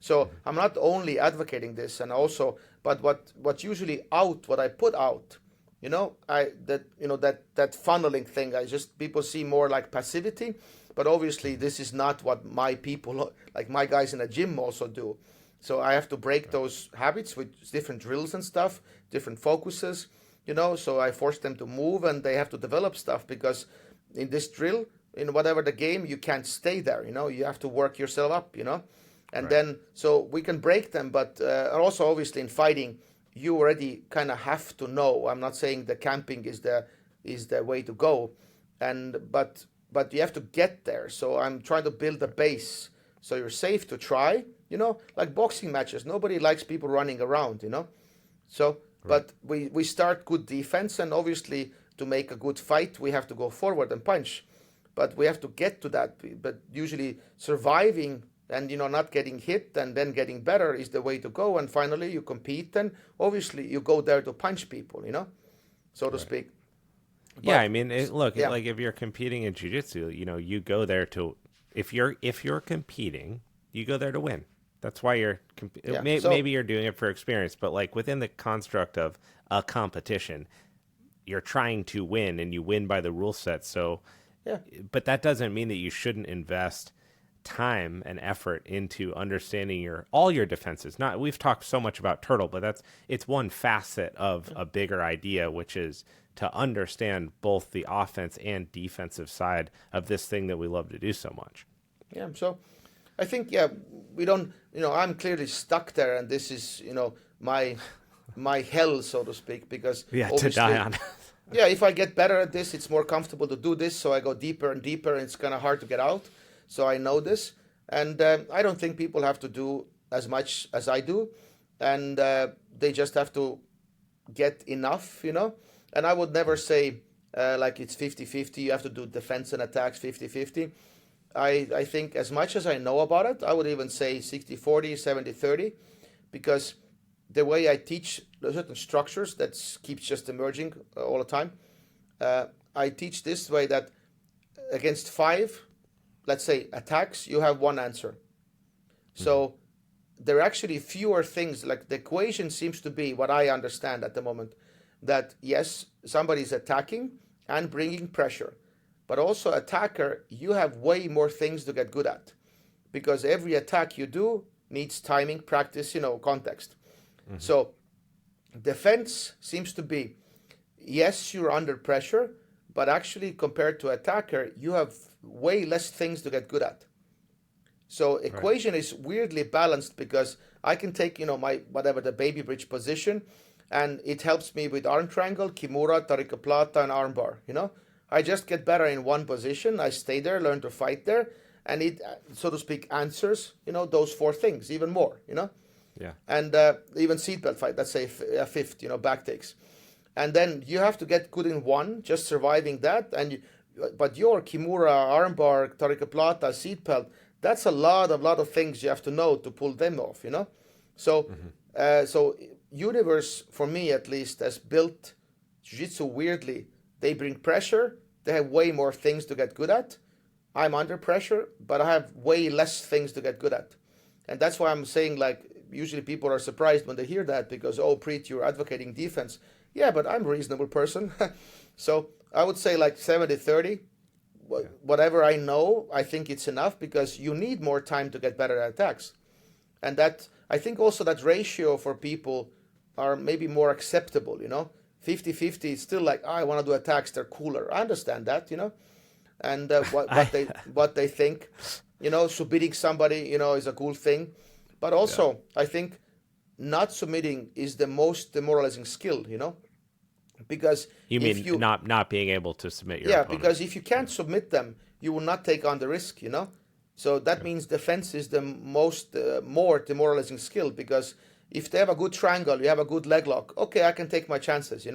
So I'm not only advocating this, and also, but what usually what I put out, that funneling thing, people see more like passivity, but obviously this is not what my people, like my guys in the gym, also do. So I have to break those habits with different drills and stuff, different focuses, so I force them to move, and they have to develop stuff, because in this drill, in whatever the game, you can't stay there, you have to work yourself up, and then, so we can break them, but also obviously in fighting, you already kind of have to know. I'm not saying the camping is the way to go, but you have to get there. So I'm trying to build a base so you're safe to try, like boxing matches. Nobody likes people running around, So, but we start good defense, and obviously to make a good fight, we have to go forward and punch. But we have to get to that. But usually surviving and not getting hit and then getting better is the way to go. And finally you compete, and obviously you go there to punch people, so to speak. Yeah, But I mean, look, yeah, like if you're competing in jiu-jitsu, you go there to if you're competing, you go there to win. That's why you're yeah. maybe you're doing it for experience, but like within the construct of a competition, you're trying to win, and you win by the rule set. So, yeah, but that doesn't mean that you shouldn't invest time and effort into understanding all your defenses. Not we've talked so much about turtle, but it's one facet of a bigger idea, which is to understand both the offense and defensive side of this thing that we love to do so much. yeah. So I think, we don't, I'm clearly stuck there, and this is, my hell, so to speak, because Yeah, to obviously, die on. yeah, if I get better at this, it's more comfortable to do this. So I go deeper and deeper, and it's kind of hard to get out. So I know this, and I don't think people have to do as much as I do, and they just have to get enough, And I would never say like it's 50-50, you have to do defense and attacks 50-50. I think as much as I know about it, I would even say 60-40, 70-30, because the way I teach certain structures that keeps just emerging all the time, I teach this way that against 5, let's say, attacks, you have one answer. So there are actually fewer things, like the equation seems to be, what I understand at the moment, that yes, somebody's attacking and bringing pressure, but also attacker, you have way more things to get good at, because every attack you do needs timing, practice, context. So defense seems to be, yes, you're under pressure, but actually compared to attacker, you have way less things to get good at. So equation is weirdly balanced, because I can take, my whatever the baby bridge position, and it helps me with arm triangle, kimura, tarika plata, and arm bar. I just get better in one position. I stay there, learn to fight there, and it, so to speak, answers those 4 things even more. Yeah. And even seatbelt fight, let's say a fifth, back takes, and then you have to get good in one, just surviving that, but your kimura, armbar, tarika plata, seatbelt, that's a lot of things you have to know to pull them off, So, so universe, for me at least, has built jiu-jitsu weirdly. They bring pressure. They have way more things to get good at, I'm under pressure, but I have way less things to get good at. And that's why I'm saying, like, usually people are surprised when they hear that because, oh, Preet, you're advocating defense. Yeah, but I'm a reasonable person. So I would say like 70-30. Whatever I know, I think it's enough because you need more time to get better at attacks. And that, I think also that ratio for people are maybe more acceptable, 50-50 is still like, oh, I want to do attacks, they're cooler. I understand that, and what they think, submitting somebody, is a cool thing. But also, I think not submitting is the most demoralizing skill, because you mean if you not being able to submit your opponent. because if you can't submit them, you will not take on the risk, So that means defense is the most more demoralizing skill, because if they have a good triangle, you have a good leg lock, okay, I can take my chances,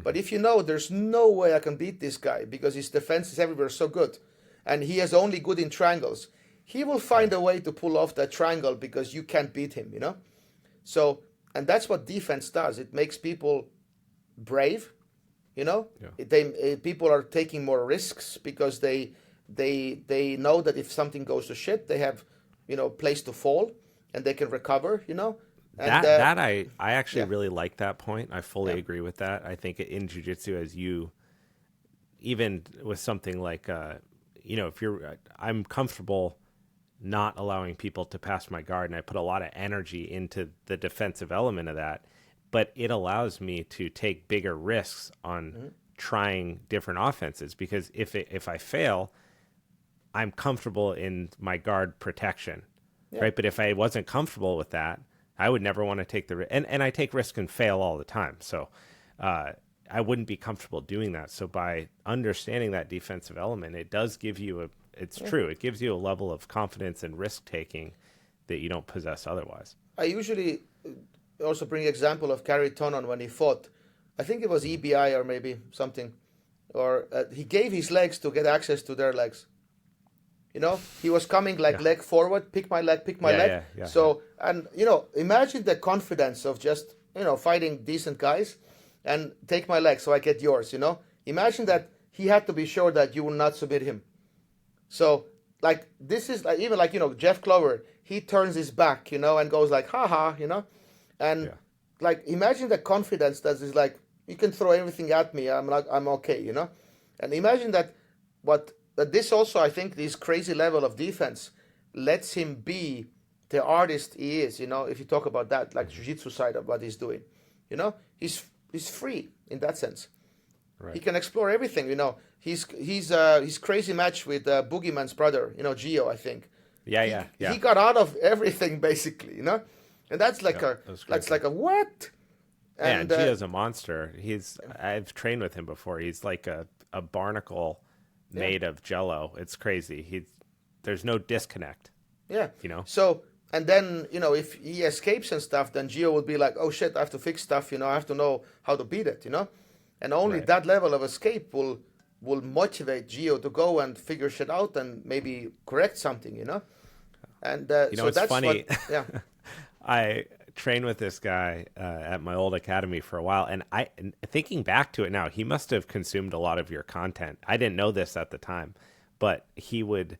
But if there's no way I can beat this guy because his defense is everywhere so good, and he is only good in triangles, he will find a way to pull off that triangle because you can't beat him, So, and that's what defense does. It makes people brave, People are taking more risks because they know that if something goes to shit, they have, place to fall and they can recover, And, I actually really like that point. I fully agree with that. I think in jiu-jitsu, as you, even with something like, I'm comfortable not allowing people to pass my guard, and I put a lot of energy into the defensive element of that, but it allows me to take bigger risks on trying different offenses, because if I fail, I'm comfortable in my guard protection, right? But if I wasn't comfortable with that, I would never want to take the risk. And I take risk and fail all the time. So I wouldn't be comfortable doing that. So by understanding that defensive element, it does give you true. It gives you a level of confidence and risk taking that you don't possess otherwise. I usually also bring example of Gary Tonon when he fought. I think it was EBI or maybe something. Or he gave his legs to get access to their legs. He was coming like leg forward, pick my leg. So, and, imagine the confidence of just, fighting decent guys and take my leg so I get yours, Imagine that he had to be sure that you will not submit him. So, like, this is like, even like, Jeff Clover, he turns his back, and goes like, haha, And, like, imagine the confidence that is like, you can throw everything at me, I'm okay, And imagine that But this also, I think, this crazy level of defense lets him be the artist he is, if you talk about that, like jiu-jitsu side of what he's doing. He's free in that sense. Right. He can explore everything, His crazy match with Boogeyman's brother, Gio, I think. Yeah. He got out of everything, basically, And that's like a what? And Gio's a monster. I've trained with him before. He's like a barnacle made of jello. It's crazy. There's no disconnect. Yeah. So, and then, if he escapes and stuff, then Gio would be like, oh shit, I have to fix stuff, I have to know how to beat it, And only that level of escape will motivate Gio to go and figure shit out and maybe correct something, And so it's that's funny. I trained with this guy at my old academy for a while, and thinking back to it now, he must have consumed a lot of your content. I didn't know this at the time, but he would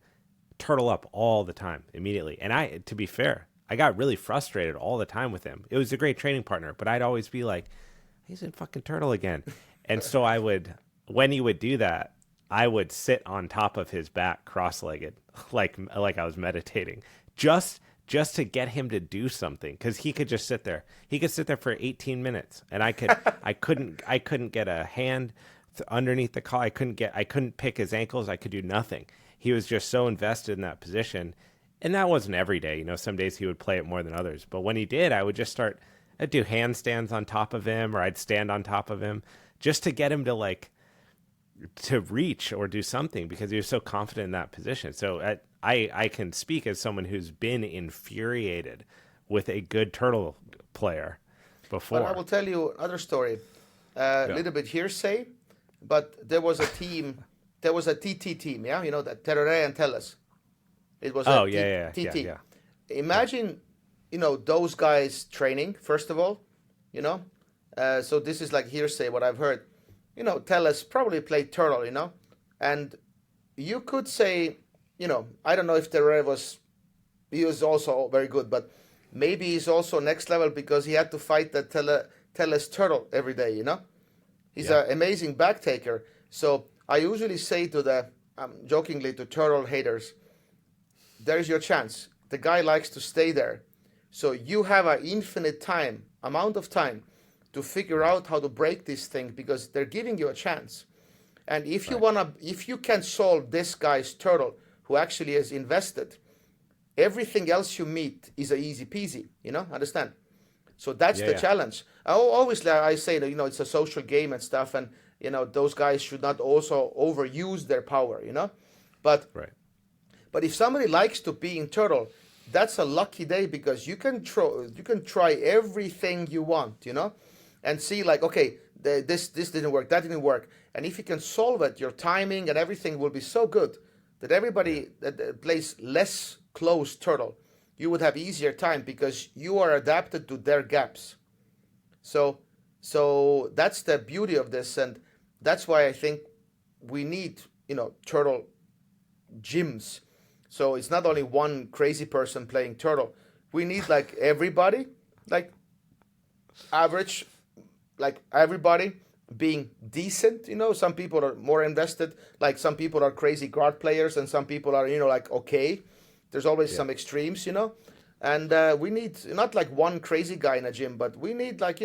turtle up all the time immediately. And to be fair, I got really frustrated all the time with him. It was a great training partner, but I'd always be like, he's in fucking turtle again. And so when he would do that, I would sit on top of his back cross-legged, like I was meditating, just to get him to do something, because he could just sit there. He could sit there for 18 minutes, and I couldn't get a hand underneath the collar. I couldn't pick his ankles. I could do nothing. He was just so invested in that position, and that wasn't every day. Some days he would play it more than others. But when he did, I'd do handstands on top of him, or I'd stand on top of him just to get him to reach or do something, because he was so confident in that position. So I can speak as someone who's been infuriated with a good turtle player before. But I will tell you another story, a little bit hearsay, but there was a team, there was a TT team, that Terere and Tellus. It was TT. Yeah. Imagine, those guys training, first of all, so this is like hearsay, what I've heard. Tellus probably played turtle, and you could say, I don't know if Terere he was also very good, but maybe he's also next level because he had to fight the Teles turtle every day, He's Yeah. an amazing back taker. So I usually say to jokingly to turtle haters, there's your chance. The guy likes to stay there. So you have an infinite amount of time to figure out how to break this thing because they're giving you a chance. And if you can solve this guy's turtle who actually is invested, everything else you meet is a easy peasy, understand? So that's the challenge. Obviously, I say that, it's a social game and stuff, and, those guys should not also overuse their power, But Right. but if somebody likes to be in turtle, that's a lucky day because you can try everything you want, and see like, okay, this didn't work, that didn't work, and if you can solve it, your timing and everything will be so good that everybody that plays less close turtle, you would have easier time because you are adapted to their gaps. So that's the beauty of this, and that's why I think we need turtle gyms. So it's not only one crazy person playing turtle. We need like everybody, like average, like everybody being decent. Some people are more invested. Like some people are crazy guard players, and some people are like okay. There's always some extremes, and we need not like one crazy guy in a gym, but we need like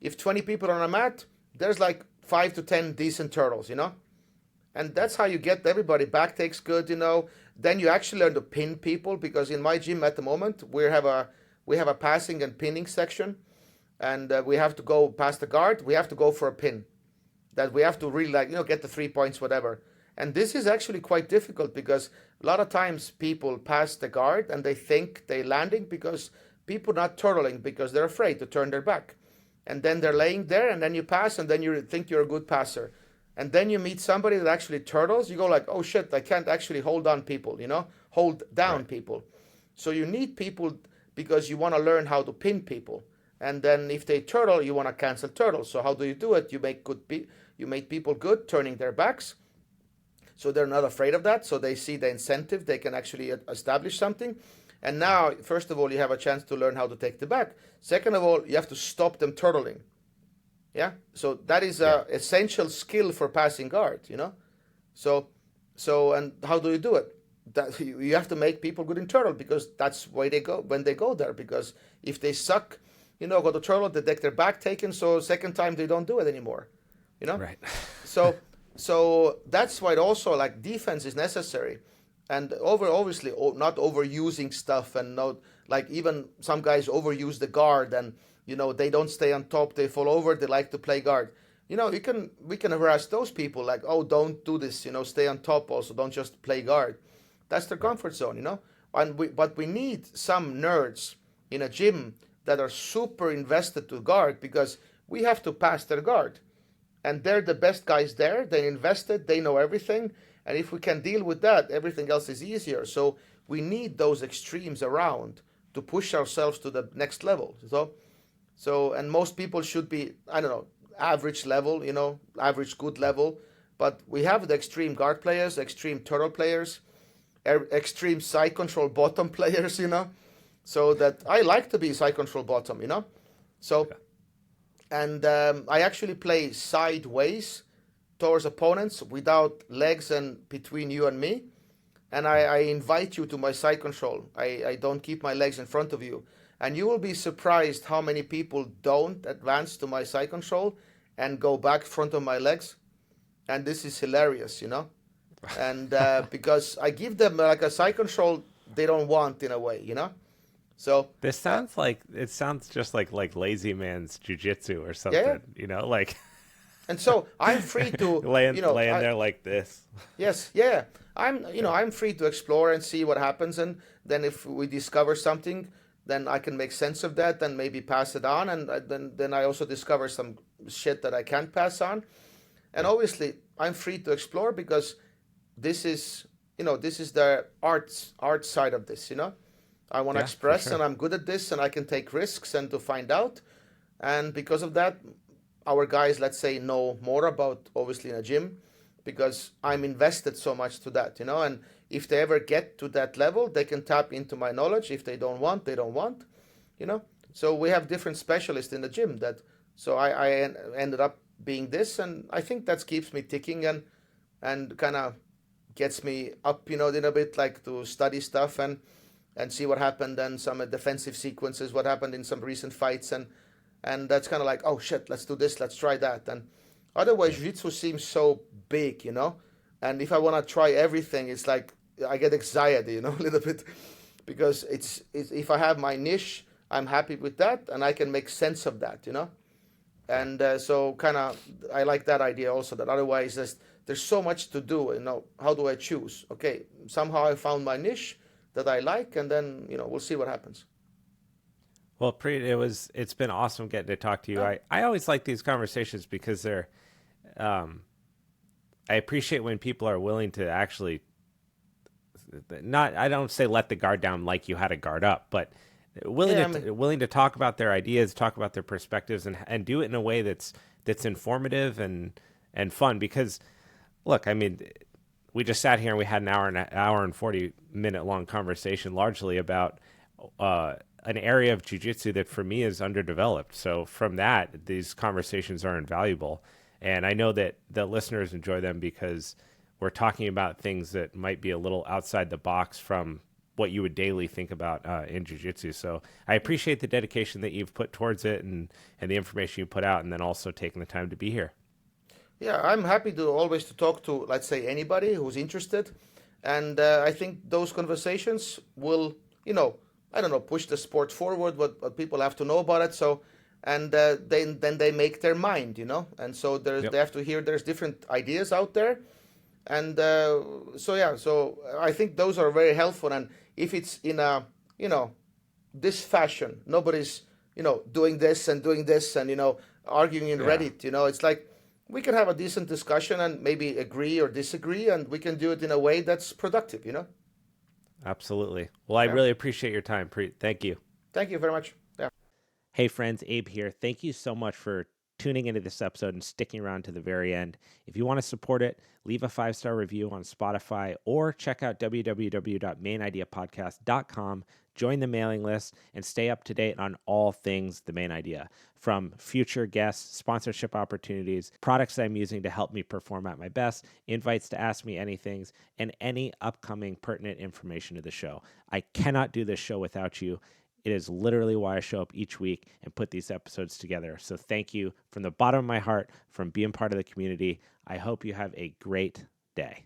if 20 people are on a mat, there's like 5 to 10 decent turtles, and that's how you get everybody. Back takes good, Then you actually learn to pin people because in my gym at the moment we have a passing and pinning section, and we have to go past the guard. We have to go for a pin. That we have to really like get the 3 points, whatever. And this is actually quite difficult because a lot of times people pass the guard and they think they're landing because people not turtling because they're afraid to turn their back, and then they're laying there, and then you pass, and then you think you're a good passer. And then you meet somebody that actually turtles, you go like, oh shit, I can't actually hold on people, hold down people. So you need people because you want to learn how to pin people. And then if they turtle, you want to cancel turtles. So how do you do it? You make people good turning their backs. So they're not afraid of that. So they see the incentive. They can actually establish something. And now, first of all, you have a chance to learn how to take the back. Second of all, you have to stop them turtling. Yeah, so that is a essential skill for passing guard, So and how do you do it? That you have to make people good in turtle because that's why they go when they go there. Because if they suck, go to turtle, they take their back taken. So second time they don't do it anymore, Right. So that's why also like defense is necessary, and obviously not overusing stuff, and not like even some guys overuse the guard and. They don't stay on top. They fall over. They like to play guard. We can harass those people like, oh, don't do this. Stay on top. Also, don't just play guard. That's their comfort zone. But we need some nerds in a gym that are super invested to guard because we have to pass their guard, and they're the best guys there. They invested. They know everything, and if we can deal with that, everything else is easier. So we need those extremes around to push ourselves to the next level. So, and most people should be, I don't know, average level, average good level. But we have the extreme guard players, extreme turtle players, extreme side control bottom players, So that I like to be side control bottom, So, and I actually play sideways towards opponents without legs and between you and me. And I invite you to my side control. I don't keep my legs in front of you. And you will be surprised how many people don't advance to my side control and go back front of my legs. And this is hilarious, And because I give them like a side control they don't want in a way, So this sounds it sounds just like lazy man's jiu-jitsu or something, like. And so I'm free to laying there like this. Yes, yeah. I'm free to explore and see what happens, and then if we discover something, then I can make sense of that and maybe pass it on, and then I also discover some shit that I can't pass on. And obviously, I'm free to explore because this is the art side of this, I want to express, and I'm good at this, and I can take risks and to find out. And because of that, our guys, let's say, know more about, obviously, in a gym, because I'm invested so much to that, and if they ever get to that level, they can tap into my knowledge. If they don't want, they don't want, you know. So we have different specialists in the gym so I ended up being this, and I think that keeps me ticking and kind of gets me up, in a bit, like to study stuff and see what happened and some defensive sequences, what happened in some recent fights, and that's kind of like, oh shit, let's do this, let's try that. And otherwise, jiu-jitsu seems so big, and if I want to try everything, it's like I get anxiety, a little bit, because it's if I have my niche, I'm happy with that, and I can make sense of that, and so kind of I like that idea also, that otherwise there's so much to do, how do I choose? Okay, somehow I found my niche that I like, and then we'll see what happens. Well, Priit, it's been awesome getting to talk to you. Yeah. I always like these conversations because I appreciate when people are willing to actually I don't say let the guard down like you had a guard up, but willing to talk about their ideas, talk about their perspectives, and do it in a way that's informative and fun. Because look, I mean, we just sat here and we had an hour and 40-minute long conversation, largely about an area of jiu-jitsu that for me is underdeveloped. So from that, these conversations are invaluable. And I know that the listeners enjoy them because we're talking about things that might be a little outside the box from what you would daily think about in jiu-jitsu. So I appreciate the dedication that you've put towards it and the information you put out, and then also taking the time to be here. Yeah, I'm happy to always to talk to, let's say, anybody who's interested. And I think those conversations will, I don't know, push the sport forward, what people have to know about it. So, and then they make their mind, and so they have to hear there's different ideas out there. And so I think those are very helpful. And if it's in a, this fashion, nobody's, doing this and arguing in Reddit, it's like we can have a decent discussion and maybe agree or disagree, and we can do it in a way that's productive, Absolutely. Well, I really appreciate your time, Priit. Thank you. Thank you very much. Yeah. Hey friends, Abe here. Thank you so much for tuning into this episode and sticking around to the very end. If you want to support it, leave a 5-star review on Spotify or check out www.maynideapodcast.com, join the mailing list, and stay up to date on all things The Mayn Idea, from future guests, sponsorship opportunities, products that I'm using to help me perform at my best, invites to ask me anything, and any upcoming pertinent information to the show. I cannot do this show without you. It is literally why I show up each week and put these episodes together. So thank you from the bottom of my heart from being part of the community. I hope you have a great day.